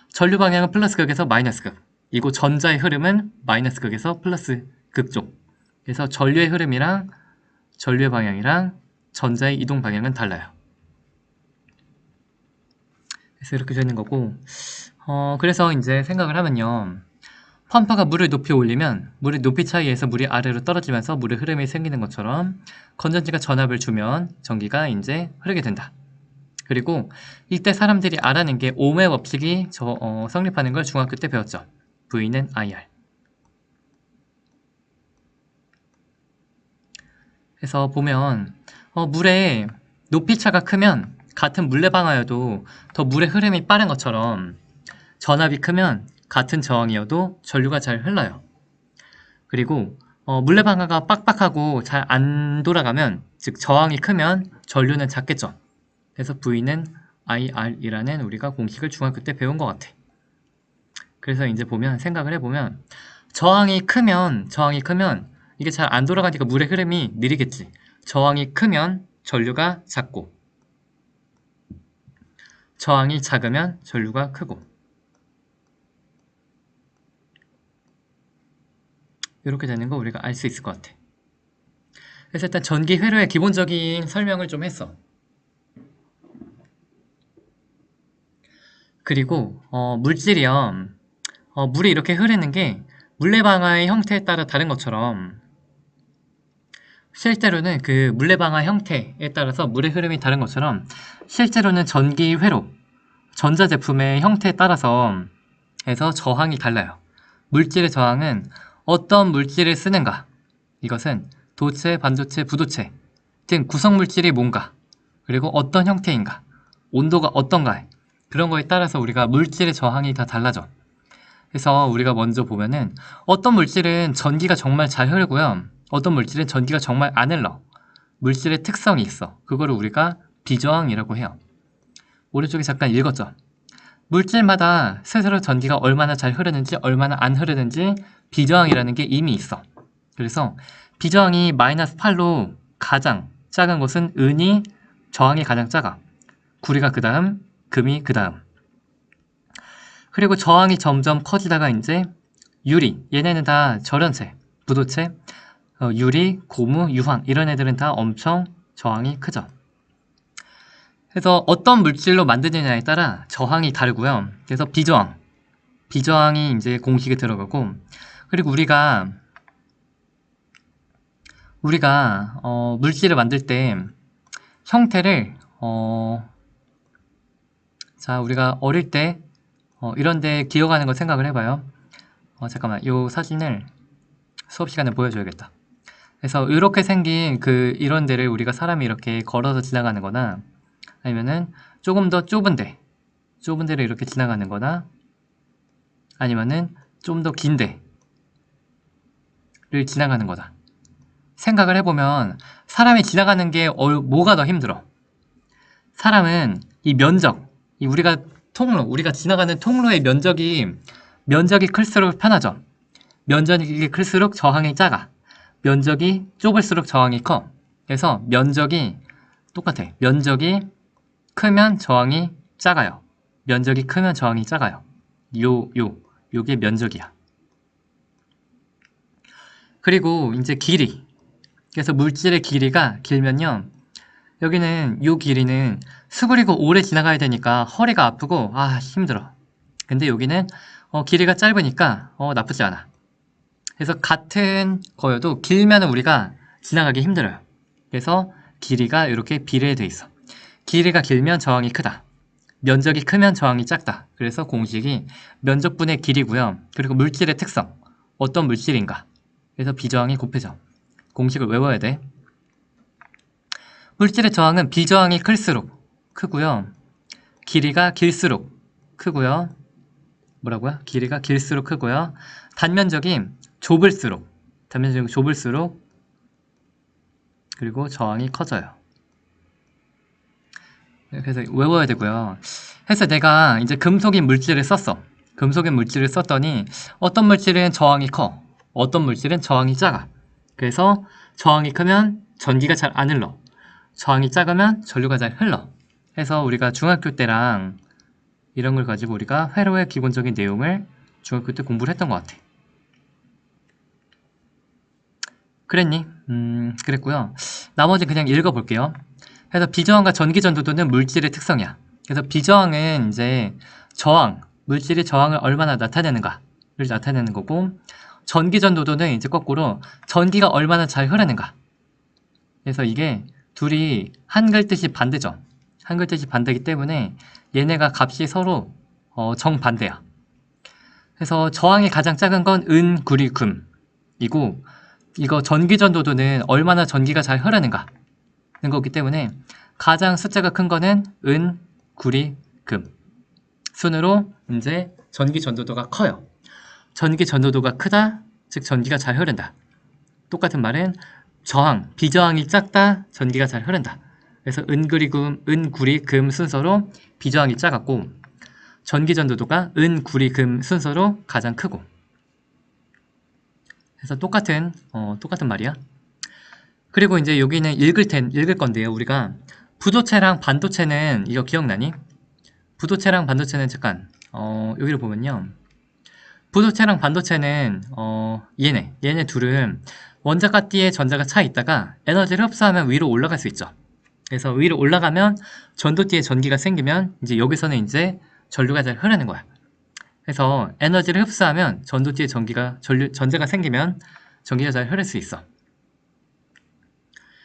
S1: 전류 방향은 플러스 극에서 마이너스 극. 이고 전자의 흐름은 마이너스 극에서 플러스 극 쪽. 그래서 전류의 흐름이랑 전류의 방향이랑 전자의 이동 방향은 달라요. 그래서 이렇게 되는 거고 그래서 이제 생각을 하면요. 펌프가 물을 높이 올리면 물의 높이 차이에서 물이 아래로 떨어지면서 물의 흐름이 생기는 것처럼 건전지가 전압을 주면 전기가 이제 흐르게 된다. 그리고 이때 사람들이 알아낸 게 ohm의 법칙이 성립하는 걸 중학교 때 배웠죠. V는 IR. 그래서 보면 물의 높이 차가 크면 같은 물레방아여도 더 물의 흐름이 빠른 것처럼 전압이 크면 같은 저항이어도 전류가 잘 흘러요. 그리고 물레방아가 빡빡하고 잘 안 돌아가면 즉 저항이 크면 전류는 작겠죠. 그래서 V는 IR이라는 우리가 공식을 중학교 때 배운 것 같아. 그래서 이제 생각을 해보면 저항이 크면 이게 잘 안 돌아가니까 물의 흐름이 느리겠지. 저항이 크면 전류가 작고 저항이 작으면 전류가 크고 이렇게 되는 거 우리가 알 수 있을 것 같아. 그래서 일단 전기 회로의 기본적인 설명을 좀 했어. 그리고 물질이요. 물이 이렇게 흐르는 게 물레방아의 형태에 따라 다른 것처럼 실제로는 그 물레방아 형태에 따라서 물의 흐름이 다른 것처럼 실제로는 전기 회로, 전자제품의 형태에 따라서 해서 저항이 달라요. 물질의 저항은 어떤 물질을 쓰는가? 이것은 도체, 반도체, 부도체 등 구성물질이 뭔가 그리고 어떤 형태인가? 온도가 어떤가? 그런 거에 따라서 우리가 물질의 저항이 다 달라져. 그래서 우리가 먼저 보면은 어떤 물질은 전기가 정말 잘 흐르고요. 어떤 물질은 전기가 정말 안 흘러. 물질의 특성이 있어. 그거를 우리가 비저항이라고 해요. 오른쪽에 잠깐 읽었죠? 물질마다 스스로 전기가 얼마나 잘 흐르는지 얼마나 안 흐르는지 비저항이라는 게 이미 있어. 그래서 비저항이 마이너스 8로 가장 작은 곳은 은이 저항이 가장 작아. 구리가 그 다음, 금이 그 다음. 그리고 저항이 점점 커지다가 이제 유리, 얘네는 다 절연체, 부도체, 유리, 고무, 유황 이런 애들은 다 엄청 저항이 크죠. 그래서 어떤 물질로 만드느냐에 따라 저항이 다르고요. 그래서 비저항이 이제 공식에 들어가고, 그리고 우리가 물질을 만들 때 형태를 자, 우리가 어릴 때 이런데 기억하는 거 생각을 해봐요. 잠깐만, 이 사진을 수업 시간에 보여줘야겠다. 그래서 이렇게 생긴 이런 데를 우리가 사람이 이렇게 걸어서 지나가는 거나, 아니면은 조금 더 좁은 데를 이렇게 지나가는 거나, 아니면은 좀 더 긴 데를 지나가는 거다. 생각을 해보면 사람이 지나가는 게 뭐가 더 힘들어? 사람은 이 면적, 우리가 지나가는 통로의 면적이 클수록 편하죠. 면적이 클수록 저항이 작아. 면적이 좁을수록 저항이 커. 그래서 면적이 똑같아. 면적이 크면 저항이 작아요. 면적이 크면 저항이 작아요. 요게 면적이야. 그리고 이제 길이. 그래서 물질의 길이가 길면요. 여기는 요 길이는 수그리고 오래 지나가야 되니까 허리가 아프고 힘들어. 근데 여기는 길이가 짧으니까 나쁘지 않아. 그래서 같은 거여도 길면 우리가 지나가기 힘들어요. 그래서 길이가 이렇게 비례돼 있어. 길이가 길면 저항이 크다. 면적이 크면 저항이 작다. 그래서 공식이 면적분의 길이고요. 그리고 물질의 특성, 어떤 물질인가. 그래서 비저항이 곱해져. 공식을 외워야 돼. 물질의 저항은 비저항이 클수록 크고요. 길이가 길수록 크고요. 뭐라고요? 길이가 길수록 크고요. 단면적이 좁을수록 그리고 저항이 커져요. 그래서 외워야 되고요. 그래서 내가 이제 금속인 물질을 썼어. 금속인 물질을 썼더니 어떤 물질은 저항이 커, 어떤 물질은 저항이 작아. 그래서 저항이 크면 전기가 잘 안 흘러. 저항이 작으면 전류가 잘 흘러. 해서 우리가 중학교 때랑 이런 걸 가지고 우리가 회로의 기본적인 내용을 중학교 때 공부를 했던 것 같아. 그랬니? 그랬고요. 나머지 그냥 읽어볼게요. 그래서 비저항과 전기전도도는 물질의 특성이야. 그래서 비저항은 이제 물질의 저항을 얼마나 나타내는가를 나타내는 거고, 전기전도도는 이제 거꾸로 전기가 얼마나 잘 흐르는가. 그래서 이게 둘이 한글 뜻이 반대죠. 한글 뜻이 반대이기 때문에 얘네가 값이 서로 정반대야. 그래서 저항이 가장 작은 건 은, 구리, 금이고, 이거 전기전도도는 얼마나 전기가 잘 흐르는가 는 거기 때문에 가장 숫자가 큰 거는 은, 구리, 금 순으로 이제 전기전도도가 커요. 전기전도도가 크다, 즉 전기가 잘 흐른다. 똑같은 말은 비저항이 작다, 전기가 잘 흐른다. 그래서 은, 구리, 금 순서로 비저항이 작았고, 전기전도도가 은, 구리, 금 순서로 가장 크고. 그래서 똑같은 말이야. 그리고 이제 여기는 읽을 건데요. 우리가 부도체랑 반도체는 이거 기억나니? 부도체랑 반도체는 잠깐 여기를 보면요. 부도체랑 반도체는 얘네 둘은 원자가 띠에 전자가 차 있다가 에너지를 흡수하면 위로 올라갈 수 있죠. 그래서 위로 올라가면 전도띠에 전기가 생기면 이제 여기서는 이제 전류가 잘 흐르는 거야. 그래서 에너지를 흡수하면 전도띠에 전자가 생기면 전기가 잘 흐를 수 있어.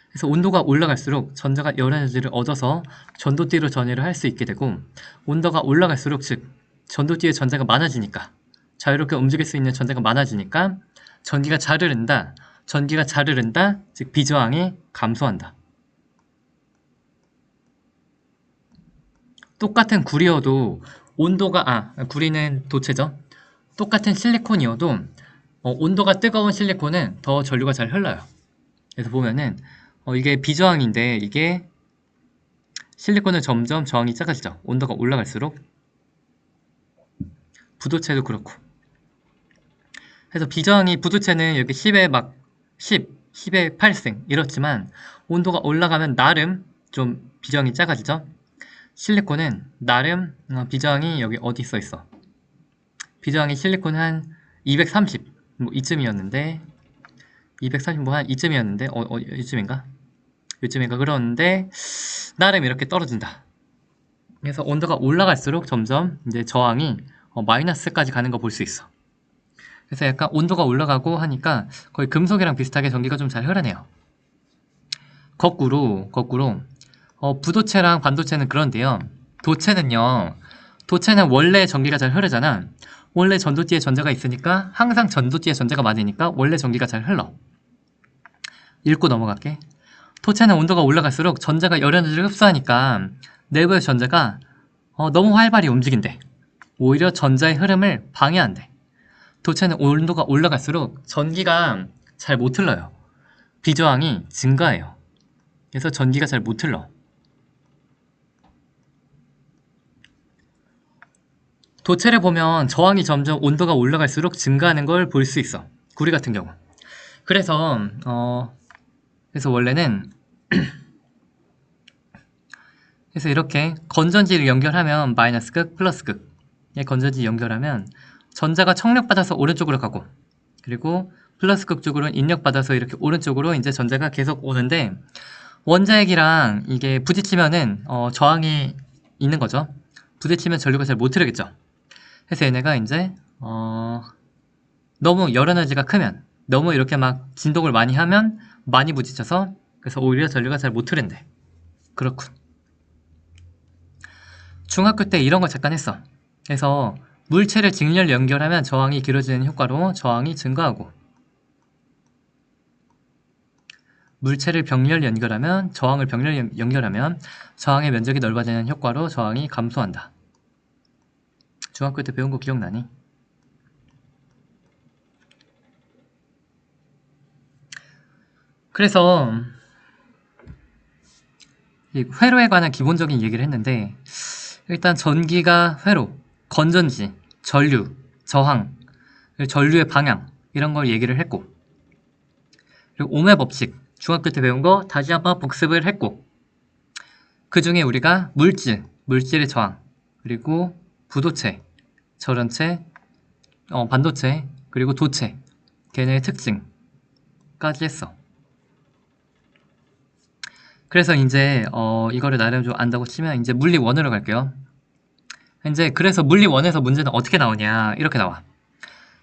S1: 그래서 온도가 올라갈수록 전자가 열 에너지를 얻어서 전도띠로 전이를 할 수 있게 되고, 온도가 올라갈수록 즉 전도띠에 전자가 많아지니까, 자유롭게 움직일 수 있는 전자가 많아지니까 전기가 잘 흐른다, 즉 비저항이 감소한다. 똑같은 구리여도 구리는 도체죠. 똑같은 실리콘이어도 온도가 뜨거운 실리콘은 더 전류가 잘 흘러요. 그래서 보면은 이게 비저항인데, 이게 실리콘은 점점 저항이 작아지죠. 온도가 올라갈수록. 부도체도 그렇고. 그래서 부도체는 여기 10의 8승 이렇지만 온도가 올라가면 나름 좀 비저항이 작아지죠. 실리콘은 나름 비저항이 여기 어디 써있어. 비저항이 실리콘 한 230 뭐 이쯤이었는데, 230 뭐 한 이쯤이었는데 이쯤인가? 그러는데 나름 이렇게 떨어진다. 그래서 온도가 올라갈수록 점점 이제 저항이 마이너스까지 가는 거 볼 수 있어. 그래서 약간 온도가 올라가고 하니까 거의 금속이랑 비슷하게 전기가 좀 잘 흐르네요. 거꾸로 부도체랑 반도체는 그런데요. 도체는 원래 전기가 잘 흐르잖아. 원래 전도띠에 전자가 있으니까 항상 전도띠에 전자가 많으니까 원래 전기가 잘 흘러. 읽고 넘어갈게. 도체는 온도가 올라갈수록 전자가 열 에너지를 흡수하니까 내부의 전자가 너무 활발히 움직인대. 오히려 전자의 흐름을 방해한대. 도체는 온도가 올라갈수록 전기가 잘 못 흘러요. 비저항이 증가해요. 그래서 전기가 잘 못 흘러. 도체를 보면 저항이 점점 온도가 올라갈수록 증가하는 걸 볼 수 있어. 구리 같은 경우. 그래서 원래는 그래서 이렇게 건전지를 연결하면 마이너스 극, 플러스 극. 건전지 연결하면 전자가 청력받아서 오른쪽으로 가고, 그리고 플러스 극 쪽으로는 인력받아서 이렇게 오른쪽으로 이제 전자가 계속 오는데, 원자핵이랑 이게 부딪히면은 저항이 있는 거죠. 부딪히면 전류가 잘 못 흐르겠죠. 그래서 얘네가 이제 너무 열 에너지가 크면, 너무 이렇게 막 진동을 많이 하면 많이 부딪혀서, 그래서 오히려 전류가 잘 못 흐른대. 그렇군. 중학교 때 이런 걸 잠깐 했어. 그래서 물체를 직렬 연결하면 저항이 길어지는 효과로 저항이 증가하고, 물체를 병렬 연결하면 저항을 병렬 연결하면 저항의 면적이 넓어지는 효과로 저항이 감소한다. 중학교 때 배운 거 기억나니? 그래서 이 회로에 관한 기본적인 얘기를 했는데, 일단 전기가 회로, 건전지, 전류, 저항, 전류의 방향 이런 걸 얘기를 했고, 그리고 ohm의 법칙 중학교 때 배운 거 다시 한번 복습을 했고, 그 중에 우리가 물질의 저항, 그리고 부도체, 절연체, 반도체, 그리고 도체, 걔네의 특징까지 했어. 그래서 이제 이거를 나름 좀 안다고 치면 이제 물리 1으로 갈게요. 이제 그래서 물리 1에서 문제는 어떻게 나오냐, 이렇게 나와.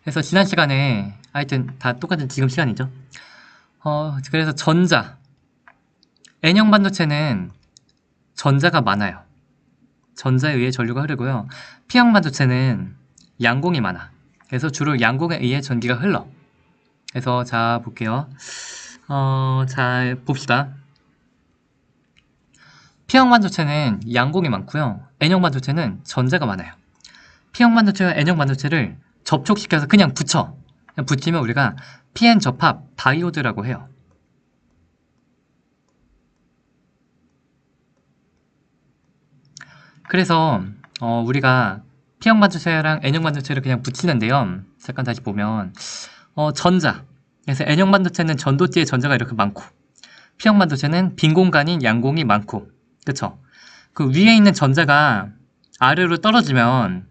S1: 그래서 지난 시간에 하여튼 다 똑같은 지금 시간이죠. 그래서 N형 반도체는 전자가 많아요. 전자에 의해 전류가 흐르고요. P형 반도체는 양공이 많아. 그래서 주로 양공에 의해 전기가 흘러. 그래서 자 볼게요. 자 봅시다. P형 반도체는 양공이 많고요. N형 반도체는 전자가 많아요. P형 반도체와 N형 반도체를 접촉시켜서 그냥 붙여. 그냥 붙이면 우리가 PN 접합 다이오드라고 해요. 그래서 우리가 P형 반도체랑 N형 반도체를 그냥 붙이는데요. 잠깐 다시 보면 그래서 N형 반도체는 전도띠에 전자가 이렇게 많고, P형 반도체는 빈 공간인 양공이 많고, 그쵸? 그 위에 있는 전자가 아래로 떨어지면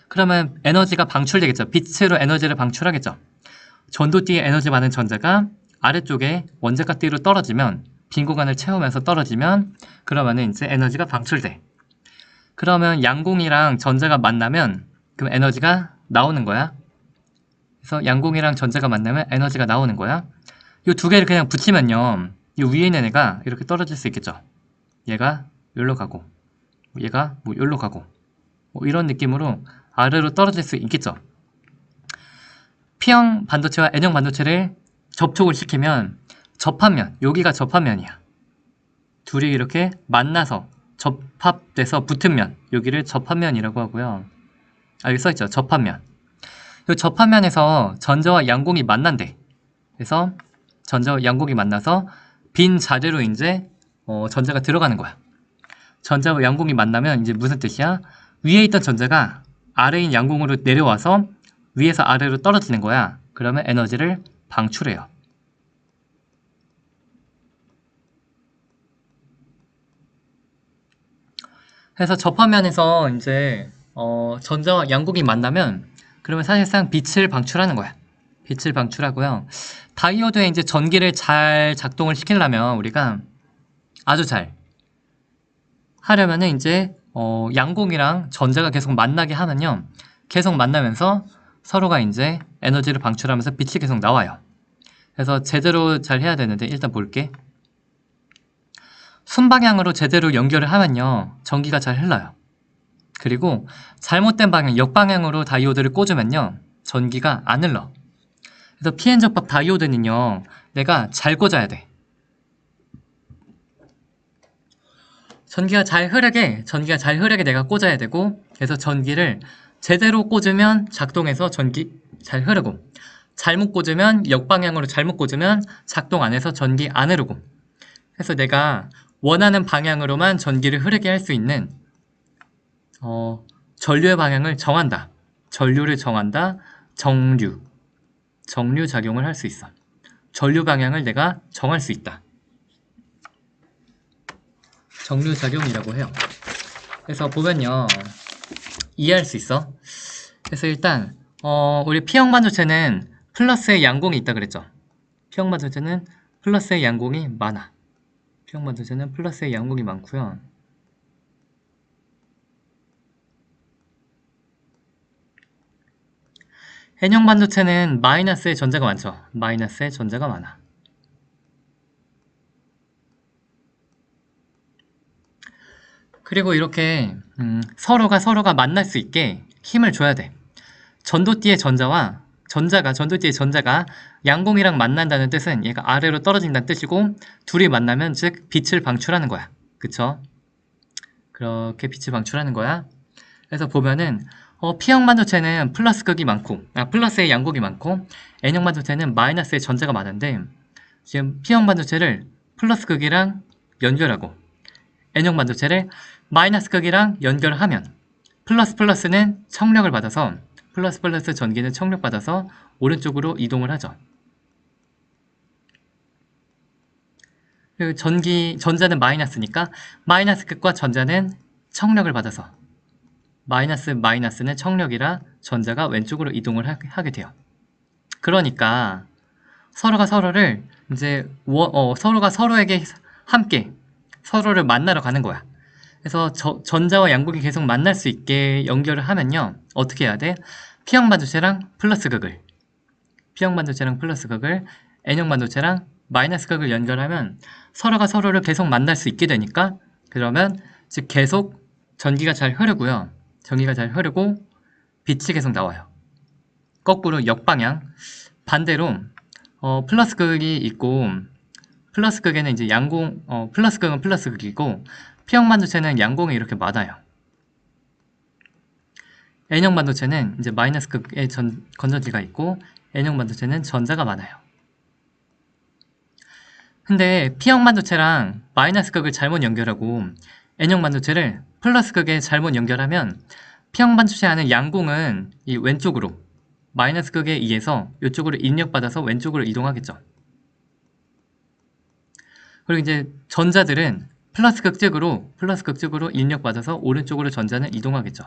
S1: 그러면 에너지가 방출되겠죠. 빛으로 에너지를 방출하겠죠. 전도띠에 에너지 많은 전자가 아래쪽에 원자가 띠로 떨어지면, 빈 공간을 채우면서 떨어지면, 그러면은 이제 에너지가 방출돼. 그러면 양공이랑 전자가 만나면 그럼 에너지가 나오는 거야. 그래서 양공이랑 전자가 만나면 에너지가 나오는 거야. 이 두 개를 그냥 붙이면요, 이 위에 있는 애가 이렇게 떨어질 수 있겠죠. 얘가 여기로 가고, 얘가 뭐 여기로 가고, 뭐 이런 느낌으로 아래로 떨어질 수 있겠죠. P형 반도체와 N형 반도체를 접촉을 시키면 접합면, 여기가 접합면이야. 둘이 이렇게 만나서 접합돼서 붙은 면, 여기를 접합면이라고 하고요. 여기 써있죠. 접합면. 이 접합면에서 전자와 양공이 만난대. 그래서 전자와 양공이 만나서 빈 자리로 이제 전자가 들어가는 거야. 전자와 양공이 만나면 이제 무슨 뜻이야? 위에 있던 전자가 아래인 양공으로 내려와서 위에서 아래로 떨어지는 거야. 그러면 에너지를 방출해요. 그래서 접합면에서 이제 전자와 양공이 만나면 그러면 사실상 빛을 방출하는 거야. 빛을 방출하고요. 다이오드에 이제 전기를 잘 작동을 시키려면 우리가 아주 잘 하려면은 이제 양공이랑 전자가 계속 만나게 하면요. 계속 만나면서 서로가 이제 에너지를 방출하면서 빛이 계속 나와요. 그래서 제대로 잘 해야 되는데 일단 볼게. 순방향으로 제대로 연결을 하면요. 전기가 잘 흘러요. 그리고 잘못된 방향, 역방향으로 다이오드를 꽂으면요. 전기가 안 흘러. 그래서 PN접합 다이오드는요. 내가 잘 꽂아야 돼. 전기가 잘 흐르게 내가 꽂아야 되고, 그래서 전기를 제대로 꽂으면 작동해서 전기 잘 흐르고, 잘못 꽂으면 역방향으로 잘못 꽂으면 작동 안 해서 전기 안 흐르고. 그래서 내가 원하는 방향으로만 전기를 흐르게 할 수 있는 전류의 방향을 정한다. 전류를 정한다. 정류 작용을 할 수 있어. 전류 방향을 내가 정할 수 있다. 정류 작용이라고 해요. 그래서 보면요. 이해할 수 있어. 그래서 일단 우리 P형 반도체는 플러스의 양공이 있다 그랬죠. P형 반도체는 플러스의 양공이 많아. P형 반도체는 플러스의 양공이 많고요. N형 반도체는 마이너스의 전자가 많죠. 마이너스의 전자가 많아. 그리고 이렇게 서로가 만날 수 있게 힘을 줘야 돼. 전도띠의 전자가 양공이랑 만난다는 뜻은 얘가 아래로 떨어진다는 뜻이고 둘이 만나면 즉 빛을 방출하는 거야. 그쵸? 그렇게 빛을 방출하는 거야. 그래서 보면은 P형 반도체는 플러스의 양극이 많고 N형 반도체는 마이너스의 전자가 많은데 지금 P형 반도체를 플러스 극이랑 연결하고 N형 반도체를 마이너스 극이랑 연결하면 플러스는 청력을 받아서 플러스 전기는 청력받아서 오른쪽으로 이동을 하죠. 그리고 전자는 마이너스니까 마이너스 극과 전자는 청력을 받아서 마이너스는 청력이라 전자가 왼쪽으로 이동을 하게 돼요. 그러니까 서로가 서로를 이제 서로가 서로에게 함께 서로를 만나러 가는 거야. 그래서 전자와 양극이 계속 만날 수 있게 연결을 하면요. 어떻게 해야 돼? P형 반도체랑 플러스 극을 N형 반도체랑 마이너스 극을 연결하면 서로가 서로를 계속 만날 수 있게 되니까 그러면 즉 계속 전기가 잘 흐르고요. 전기가 잘 흐르고 빛이 계속 나와요. 거꾸로 역방향 반대로 플러스 극이 있고 플러스 극에는 이제 플러스 극은 플러스 극이고 P형 반도체는 양공이 이렇게 많아요. N형 반도체는 이제 마이너스 극에 건전지가 있고 N형 반도체는 전자가 많아요. 근데 P형 반도체랑 마이너스 극을 잘못 연결하고 N형 반도체를 플러스 극에 잘못 연결하면 P형 반도체 안에 양공은 이 왼쪽으로 마이너스 극에 의해서 이쪽으로 인력받아서 왼쪽으로 이동하겠죠. 그리고 이제 전자들은 플러스 극 쪽으로 인력받아서 오른쪽으로 전자는 이동하겠죠.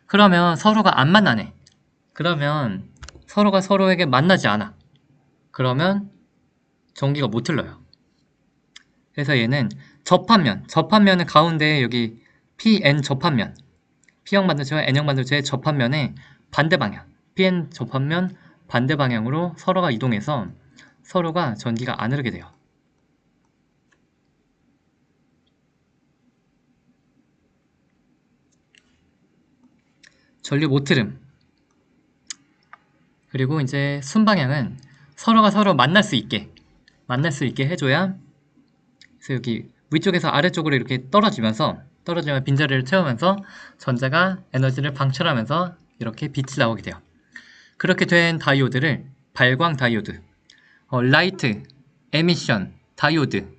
S1: 그러면 서로가 안 만나네. 그러면 서로가 서로에게 만나지 않아. 그러면 전기가 못 흘러요. 그래서 얘는 접합면은 가운데 여기 PN 접합면, P형 반도체와 N형 반도체의 접합면의 반대 방향, PN 접합면 반대 방향으로 서로가 이동해서 서로가 전기가 안 흐르게 돼요. 전류 못 흐름. 그리고 이제 순방향은 서로가 서로 만날 수 있게 해줘야 그래서 여기 위쪽에서 아래쪽으로 이렇게 떨어지면 빈자리를 채우면서 전자가 에너지를 방출하면서 이렇게 빛이 나오게 돼요. 그렇게 된 다이오드를 발광 다이오드, 라이트, 에미션, 다이오드,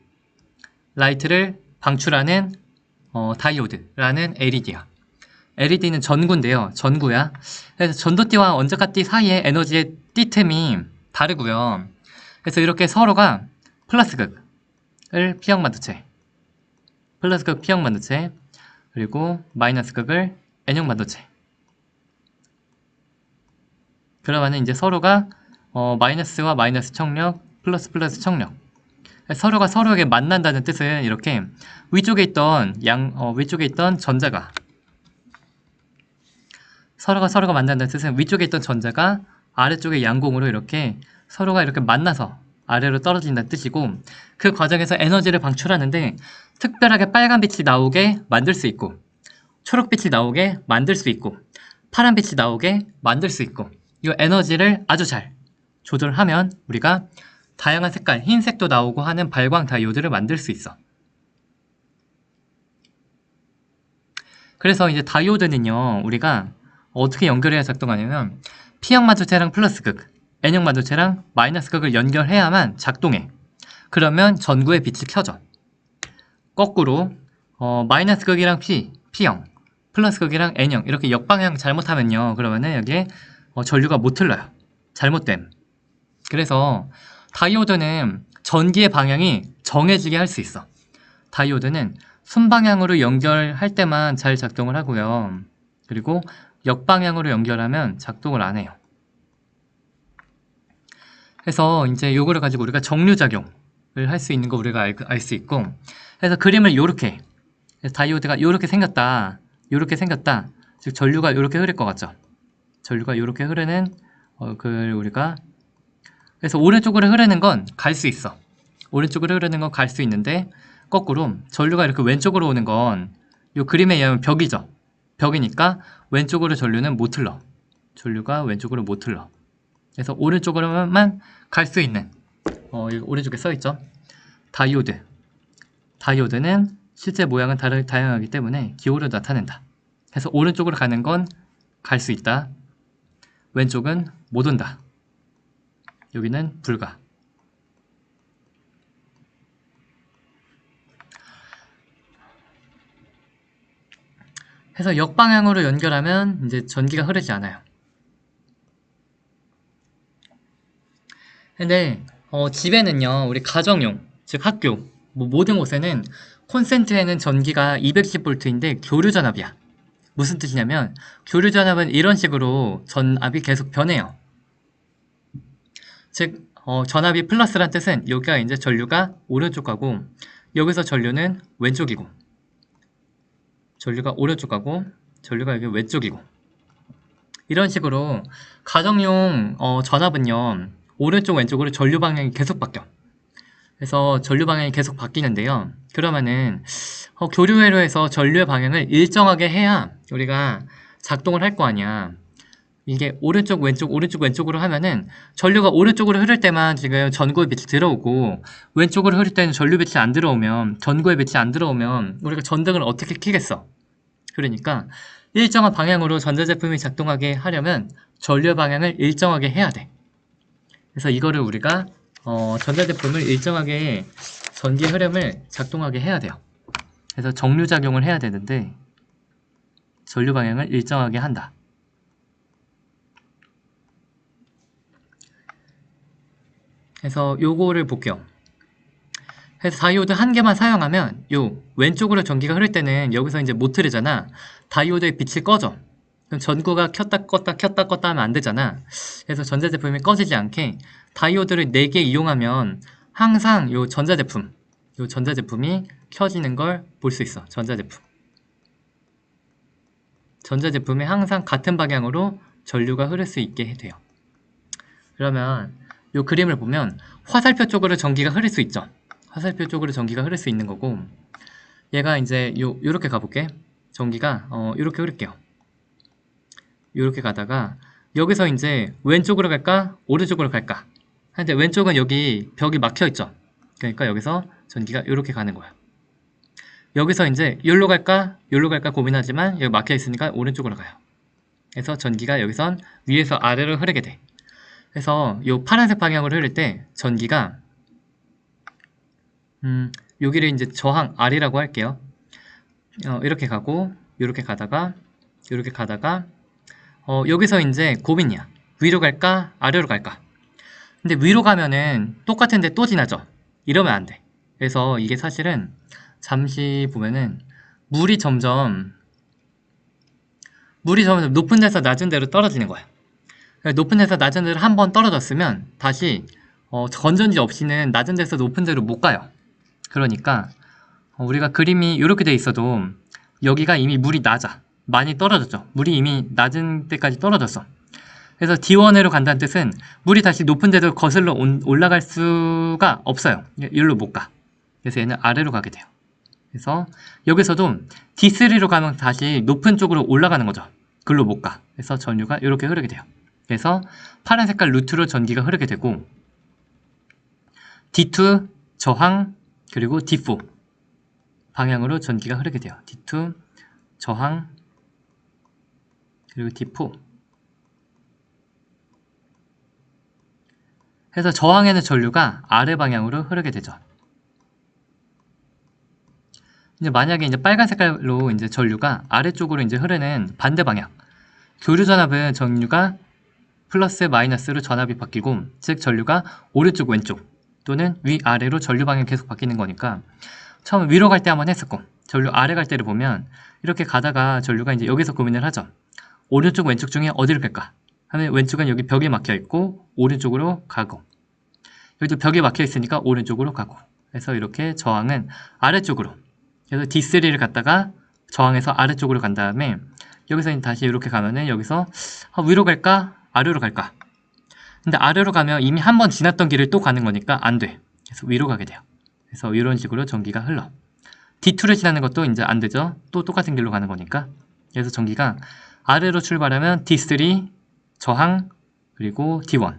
S1: 라이트를 방출하는 다이오드라는 LED야. LED는 전구야. 그래서 전도띠와 원자가띠 사이의 에너지의 띠틈이 다르고요. 그래서 이렇게 서로가 플러스극을 P형 반도체, 플러스극 P형 반도체, 그리고 마이너스극을 N형 반도체. 그러면은 이제 서로가 마이너스와 마이너스 청력, 플러스 청력. 서로가 서로에게 만난다는 뜻은 이렇게 위쪽에 있던 위쪽에 있던 전자가 서로가 만난다는 뜻은 위쪽에 있던 전자가 아래쪽의 양공으로 이렇게 서로가 이렇게 만나서 아래로 떨어진다는 뜻이고, 그 과정에서 에너지를 방출하는데 특별하게 빨간빛이 나오게 만들 수 있고, 초록빛이 나오게 만들 수 있고, 파란빛이 나오게 만들 수 있고, 이 에너지를 아주 잘 조절하면 우리가 다양한 색깔, 흰색도 나오고 하는 발광 다이오드를 만들 수 있어. 그래서 이제 다이오드는요, 우리가 어떻게 연결해야 작동하냐면 P형 마두체랑 플러스 극, N형 마두체랑 마이너스 극을 연결해야만 작동해. 그러면 전구의 빛이 켜져. 거꾸로 마이너스 극이랑 P형, 플러스 극이랑 N형 이렇게 역방향 잘못하면요, 그러면은 여기에 전류가 못 흘러요. 잘못됨. 그래서 다이오드는 전기의 방향이 정해지게 할 수 있어. 다이오드는 순방향으로 연결할 때만 잘 작동을 하고요. 그리고 역방향으로 연결하면 작동을 안 해요. 그래서 이제 요거를 가지고 우리가 정류작용을 할 수 있는 거 우리가 알 수 있고, 그래서 그림을 요렇게, 다이오드가 요렇게 생겼다, 즉 전류가 요렇게 흐를 것 같죠. 전류가 요렇게 흐르는 우리가, 그래서 오른쪽으로 흐르는 건 갈 수 있어. 오른쪽으로 흐르는 건 갈 수 있는데, 거꾸로 전류가 이렇게 왼쪽으로 오는 건 요 그림에 의하면 벽이죠. 벽이니까 왼쪽으로 전류는 못 흘러. 전류가 왼쪽으로 못 흘러. 그래서 오른쪽으로만 갈 수 있는, 여기 오른쪽에 써있죠. 다이오드는 실제 모양은 다양하기 때문에 기호로 나타낸다. 그래서 오른쪽으로 가는 건 갈 수 있다. 왼쪽은 못 온다. 여기는 불가. 해서 역방향으로 연결하면 이제 전기가 흐르지 않아요. 근데 집에는요, 우리 가정용, 즉 학교, 모든 곳에는 콘센트에는 전기가 210V인데 교류전압이야. 무슨 뜻이냐면 교류전압은 이런 식으로 전압이 계속 변해요. 즉 전압이 플러스란 뜻은 여기가 이제 전류가 오른쪽 가고, 여기서 전류는 왼쪽이고, 전류가 오른쪽 가고, 전류가 여기 왼쪽이고, 이런 식으로 가정용 전압은요, 오른쪽 왼쪽으로 전류 방향이 계속 바뀌어. 그래서 전류 방향이 계속 바뀌는데요, 그러면은 교류 회로에서 전류의 방향을 일정하게 해야 우리가 작동을 할 거 아니야. 이게 오른쪽 왼쪽으로 하면은 전류가 오른쪽으로 흐를 때만 지금 전구의 빛이 들어오고, 왼쪽으로 흐를 때는 전류의 빛이 안 들어오면, 전구의 빛이 안 들어오면 우리가 전등을 어떻게 켜겠어. 그러니까 일정한 방향으로 전자제품이 작동하게 하려면 전류의 방향을 일정하게 해야 돼. 그래서 이거를 우리가 전자제품을 일정하게 전기 흐름을 작동하게 해야 돼요. 그래서 정류작용을 해야 되는데 전류 방향을 일정하게 한다. 그래서 요거를 볼게요. 그래서 다이오드 한 개만 사용하면 요 왼쪽으로 전기가 흐를 때는 여기서 이제 못 흐르잖아. 다이오드의 빛이 꺼져. 그럼 전구가 켰다 껐다 하면 안 되잖아. 그래서 전자제품이 꺼지지 않게 다이오드를 4개 이용하면 항상 요 전자제품이 켜지는 걸 볼 수 있어. 전자제품이 항상 같은 방향으로 전류가 흐를 수 있게 돼요. 그러면 요 그림을 보면 화살표 쪽으로 전기가 흐를 수 있죠. 화살표 쪽으로 전기가 흐를 수 있는 거고, 얘가 이제 요렇게 가볼게. 전기가 요렇게 흐를게요. 요렇게 가다가 여기서 이제 왼쪽으로 갈까 오른쪽으로 갈까. 근데 왼쪽은 여기 벽이 막혀 있죠. 그러니까 여기서 전기가 요렇게 가는 거야. 여기서 이제 여기로 갈까 고민하지만 여기 막혀 있으니까 오른쪽으로 가요. 그래서 전기가 여기선 위에서 아래로 흐르게 돼. 그래서 요 파란색 방향으로 흐를 때 전기가 여기를 이제 저항 R이라고 할게요. 이렇게 가고 이렇게 가다가 여기서 이제 고민이야. 위로 갈까 아래로 갈까. 근데 위로 가면은 똑같은데 또 지나죠. 이러면 안 돼. 그래서 이게 사실은 잠시 보면은 물이 점점 높은 데서 낮은 데로 떨어지는 거야. 높은 데서 낮은 데로 한번 떨어졌으면 다시 건전지 없이는 낮은 데서 높은 데로 못 가요. 그러니까 우리가 그림이 이렇게 돼 있어도 여기가 이미 물이 낮아. 많이 떨어졌죠. 물이 이미 낮은 데까지 떨어졌어. 그래서 D1으로 간다는 뜻은 물이 다시 높은 데도 거슬러 올라갈 수가 없어요. 여기로 못 가. 그래서 얘는 아래로 가게 돼요. 그래서 여기서도 D3로 가면 다시 높은 쪽으로 올라가는 거죠. 글로 못 가. 그래서 전류가 이렇게 흐르게 돼요. 그래서 파란 색깔 루트로 전기가 흐르게 되고 D2 저항 그리고 D4 방향으로 전기가 흐르게 돼요. D2 저항 그리고 D4 해서 저항에는 전류가 아래 방향으로 흐르게 되죠. 이제 만약에 이제 빨간 색깔로 이제 전류가 아래쪽으로 이제 흐르는 반대 방향. 교류 전압은 전류가 플러스 마이너스로 전압이 바뀌고, 즉 전류가 오른쪽 왼쪽 또는 위아래로 전류 방향이 계속 바뀌는 거니까 처음 위로 갈 때 한번 했었고, 전류 아래 갈 때를 보면 이렇게 가다가 전류가 이제 여기서 고민을 하죠. 오른쪽 왼쪽 중에 어디를 갈까? 하면 왼쪽은 여기 벽에 막혀 있고 오른쪽으로 가고, 여기도 벽에 막혀 있으니까 오른쪽으로 가고, 그래서 이렇게 저항은 아래쪽으로, 그래서 D3를 갔다가 저항해서 아래쪽으로 간 다음에 여기서 다시 이렇게 가면은 여기서 위로 갈까? 아래로 갈까? 근데 아래로 가면 이미 한 번 지났던 길을 또 가는 거니까 안 돼. 그래서 위로 가게 돼요. 그래서 이런 식으로 전기가 흘러. D2를 지나는 것도 이제 안 되죠. 또 똑같은 길로 가는 거니까. 그래서 전기가 아래로 출발하면 D3, 저항, 그리고 D1.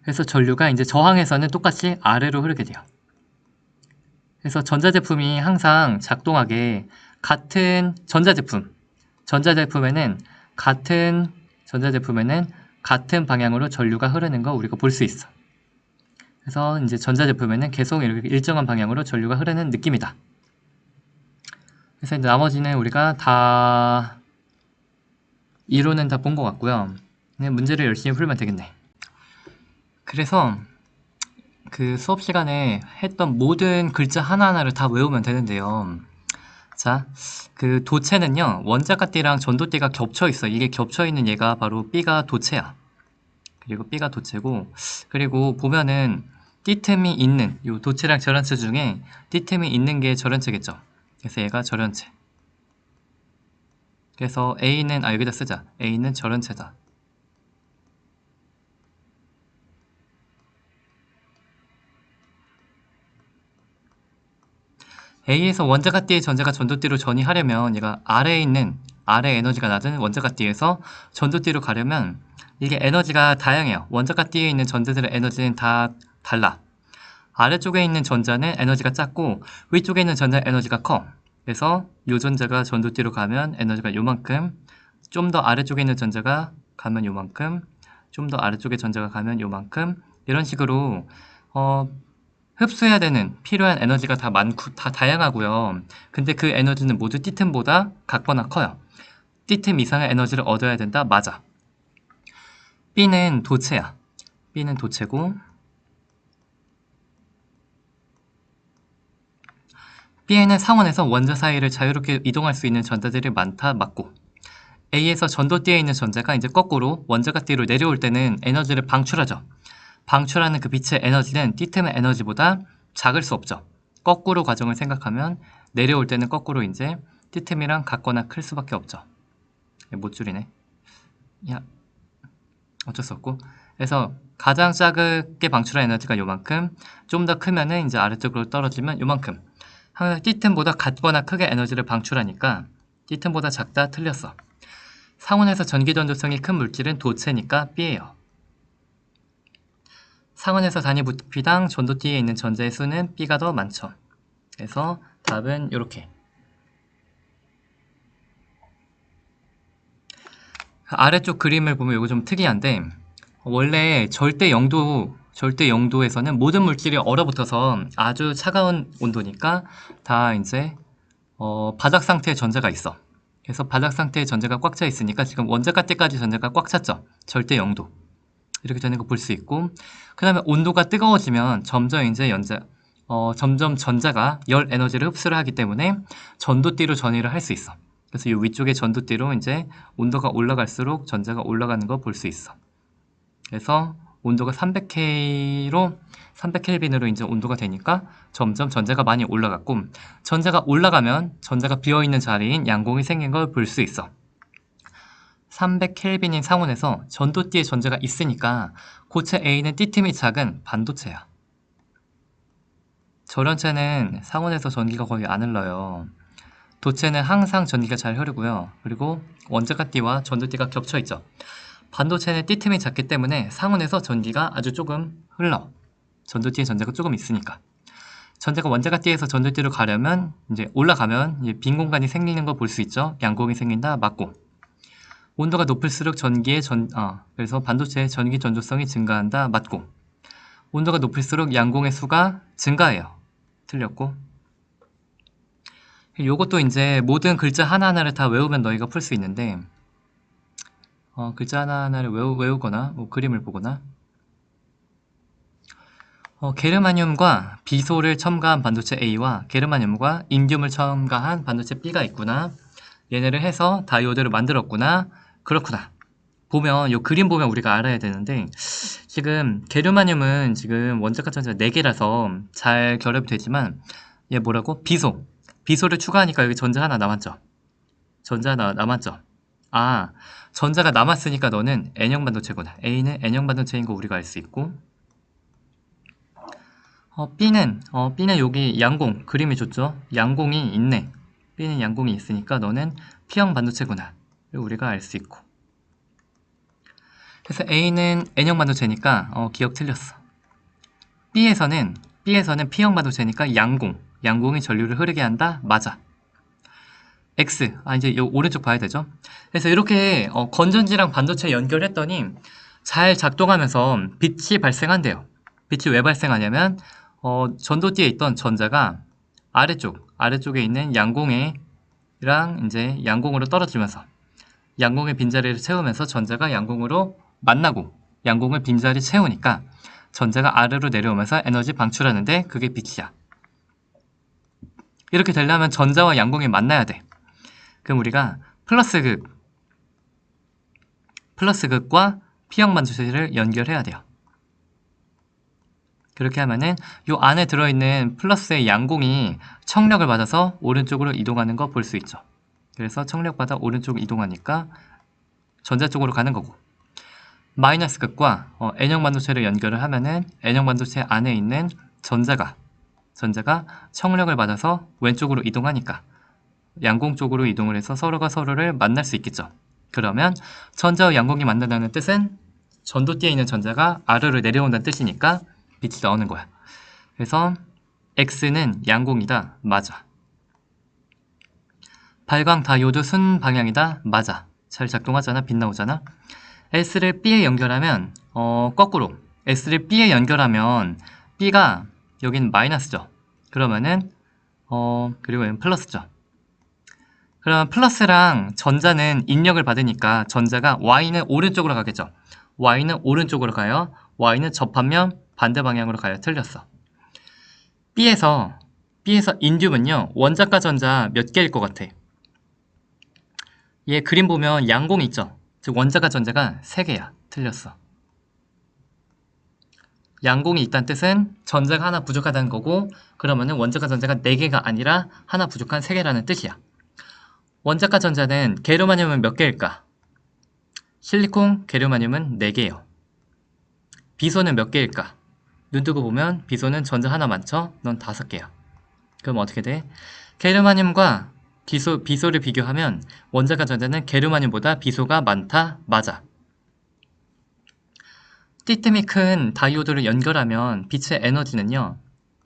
S1: 그래서 전류가 이제 저항에서는 똑같이 아래로 흐르게 돼요. 그래서 전자제품이 항상 작동하게 같은 전자제품에는 같은 방향으로 전류가 흐르는 거 우리가 볼 수 있어. 그래서 이제 전자제품에는 계속 이렇게 일정한 방향으로 전류가 흐르는 느낌이다. 그래서 이제 나머지는 우리가 다 이론은 다 본 것 같고요. 그냥 문제를 열심히 풀면 되겠네. 그래서 그 수업 시간에 했던 모든 글자 하나하나를 다 외우면 되는데요. 자, 그 도체는요, 원자가 띠랑 전도띠가 겹쳐 있어. 이게 겹쳐 있는 얘가 바로 B가 도체야. 그리고 B가 도체고, 그리고 보면은 띠틈이 있는, 요 도체랑 절연체 중에 띠틈이 있는 게 절연체겠죠. 그래서 얘가 절연체. 그래서 A는, 여기다 쓰자. A는 절연체다. A에서 원자가 띠의 전자가 전도띠로 전이하려면 얘가 아래 에너지가 낮은 원자가 띠에서 전도띠로 가려면 이게 에너지가 다양해요. 원자가 띠에 있는 전자들의 에너지는 다 달라. 아래쪽에 있는 전자는 에너지가 작고 위쪽에 있는 전자 에너지가 커. 그래서 요 전자가 전도띠로 가면 에너지가 요만큼, 좀 더 아래쪽에 있는 전자가 가면 요만큼, 좀 더 아래쪽에 전자가 가면 요만큼, 이런 식으로 흡수해야 되는 필요한 에너지가 다 많고 다 다양하고요. 근데 그 에너지는 모두 띠틈보다 같거나 커요. 띠틈 이상의 에너지를 얻어야 된다? 맞아. B는 도체야. B는 도체고, B에는 상온에서 원자 사이를 자유롭게 이동할 수 있는 전자들이 많다? 맞고, A에서 전도띠에 있는 전자가 이제 거꾸로 원자가 띠로 내려올 때는 에너지를 방출하죠. 방출하는 그 빛의 에너지는 띠틈의 에너지보다 작을 수 없죠. 거꾸로 과정을 생각하면 내려올 때는 거꾸로 이제 띠틈이랑 같거나 클 수밖에 없죠. 못 줄이네. 야, 어쩔 수 없고. 그래서 가장 작게 방출한 에너지가 요만큼, 좀 더 크면은 이제 아래쪽으로 떨어지면 요만큼. 항상 띠틈보다 같거나 크게 에너지를 방출하니까 띠틈보다 작다 틀렸어. 상온에서 전기 전도성이 큰 물질은 도체니까 B예요. 상온에서 단위 부피당 전도띠에 있는 전자의 수는 B가 더 많죠. 그래서 답은 이렇게. 아래쪽 그림을 보면 이거 좀 특이한데, 원래 절대 0도에서는 모든 물질이 얼어붙어서 아주 차가운 온도니까 다 이제 바닥 상태의 전자가 있어. 그래서 바닥 상태의 전자가 꽉 차 있으니까 지금 원자가 때까지 전자가 꽉 찼죠. 절대 0도. 이렇게 되는 거 볼 수 있고, 그 다음에 온도가 뜨거워지면 점점 이제 점점 전자가 열 에너지를 흡수를 하기 때문에 전도띠로 전이를 할 수 있어. 그래서 이 위쪽에 전도띠로 이제 온도가 올라갈수록 전자가 올라가는 거 볼 수 있어. 그래서 온도가 300켈빈으로 이제 온도가 되니까 점점 전자가 많이 올라갔고, 전자가 올라가면 전자가 비어있는 자리인 양공이 생긴 걸 볼 수 있어. 300켈빈인 상온에서 전도띠에 전자가 있으니까 고체 A는 띠틈이 작은 반도체야. 저련체는 상온에서 전기가 거의 안 흘러요. 도체는 항상 전기가 잘 흐르고요. 그리고 원자가 띠와 전도띠가 겹쳐있죠. 반도체는 띠틈이 작기 때문에 상온에서 전기가 아주 조금 흘러. 전도띠에 전자가 조금 있으니까. 전자가 원자가 띠에서 전도띠로 가려면 이제 올라가면 이제 빈 공간이 생기는 거 볼 수 있죠. 양공이 생긴다, 맞고. 온도가 높을수록 그래서 반도체의 전기 전조성이 증가한다, 맞고. 온도가 높을수록 양공의 수가 증가해요. 틀렸고. 요것도 이제 모든 글자 하나하나를 다 외우면 너희가 풀 수 있는데, 글자 하나하나를 외우거나 뭐 그림을 보거나, 게르마늄과 비소를 첨가한 반도체 A와 게르마늄과 인듐을 첨가한 반도체 B가 있구나. 얘네를 해서 다이오드를 만들었구나. 그렇구나. 보면 요 그림 보면 우리가 알아야 되는데, 지금 게르마늄은 지금 원자가 전자 4개라서 잘 결합이 되지만, 얘 뭐라고? 비소를 추가하니까 여기 전자 하나 남았죠. 전자 하나 남았죠. 아, 전자가 남았으니까 너는 N형 반도체구나. A는 N형 반도체인 거 우리가 알 수 있고, B는 여기 양공 그림이 좋죠. 양공이 있네. B는 양공이 있으니까 너는 P형 반도체구나. 우리가 알 수 있고. 그래서 A는 N형 반도체니까 기억 틀렸어. B에서는 P형 반도체니까 양공이 전류를 흐르게 한다. 맞아. X, 이제 요 오른쪽 봐야 되죠. 그래서 이렇게 건전지랑 반도체 연결했더니 잘 작동하면서 빛이 발생한대요. 빛이 왜 발생하냐면 전도띠에 있던 전자가 아래쪽에 있는 양공이랑 이제 양공으로 떨어지면서 양공의 빈자리를 채우면서 전자가 양공으로 만나고 양공을 빈자리 채우니까 전자가 아래로 내려오면서 에너지 방출하는데 그게 빛이야. 이렇게 되려면 전자와 양공이 만나야 돼. 그럼 우리가 플러스극과 P형 반도체를 연결해야 돼요. 그렇게 하면은 요 안에 들어있는 플러스의 양공이 청력을 받아서 오른쪽으로 이동하는 거 볼 수 있죠. 그래서 청력받아 오른쪽으로 이동하니까 전자 쪽으로 가는 거고, 마이너스 극과 N형 반도체를 연결을 하면은 N형 반도체 안에 있는 전자가 청력을 받아서 왼쪽으로 이동하니까 양공 쪽으로 이동을 해서 서로가 서로를 만날 수 있겠죠. 그러면 전자와 양공이 만난다는 뜻은 전도띠에 있는 전자가 아래로 내려온다는 뜻이니까 빛이 나오는 거야. 그래서 X는 양공이다. 맞아. 발광 다이오드 순 방향이다. 맞아. 잘 작동하잖아. 빛 나오잖아. S를 B에 연결하면 거꾸로 S를 B에 연결하면 B가 여긴 마이너스죠. 그러면은 그리고 여긴 플러스죠. 그러면 플러스랑 전자는 인력을 받으니까 전자가 Y는 오른쪽으로 가겠죠. Y는 오른쪽으로 가요. Y는 접하면 반대 방향으로 가요. 틀렸어. B에서 인듐은요, 원자가 전자 몇 개일 것 같아? 얘 그림 보면 양공이 있죠. 즉 원자가 전자가 3개야. 틀렸어. 양공이 있다는 뜻은 전자가 하나 부족하다는 거고, 그러면은 원자가 전자가 4개가 아니라 하나 부족한 3개라는 뜻이야. 원자가 전자는 게르마늄은 몇 개일까? 실리콘, 게르마늄은 4개예요. 비소는 몇 개일까? 눈 뜨고 보면 비소는 전자 하나 많죠? 넌 5개야. 그럼 어떻게 돼? 게르마늄과 비소를 비교하면 원자가 전자는 게르마늄보다 비소가 많다? 맞아. 띠틈이 큰 다이오드를 연결하면 빛의 에너지는요,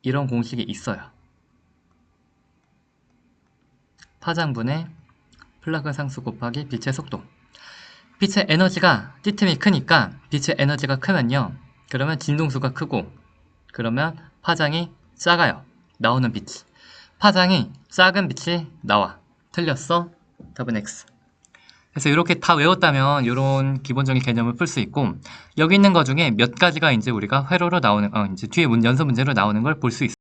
S1: 이런 공식이 있어요. 파장분의 플라그 상수 곱하기 빛의 속도. 빛의 에너지가 띠틈이 크니까 빛의 에너지가 크면요, 그러면 진동수가 크고, 그러면 파장이 작아요. 나오는 빛이. 파장이 작은 빛이 나와. 틀렸어? 답은 X. 그래서 이렇게 다 외웠다면 이런 기본적인 개념을 풀 수 있고, 여기 있는 것 중에 몇 가지가 이제 우리가 회로로 나오는, 이제 뒤에 연서 문제로 나오는 걸 볼 수 있어요.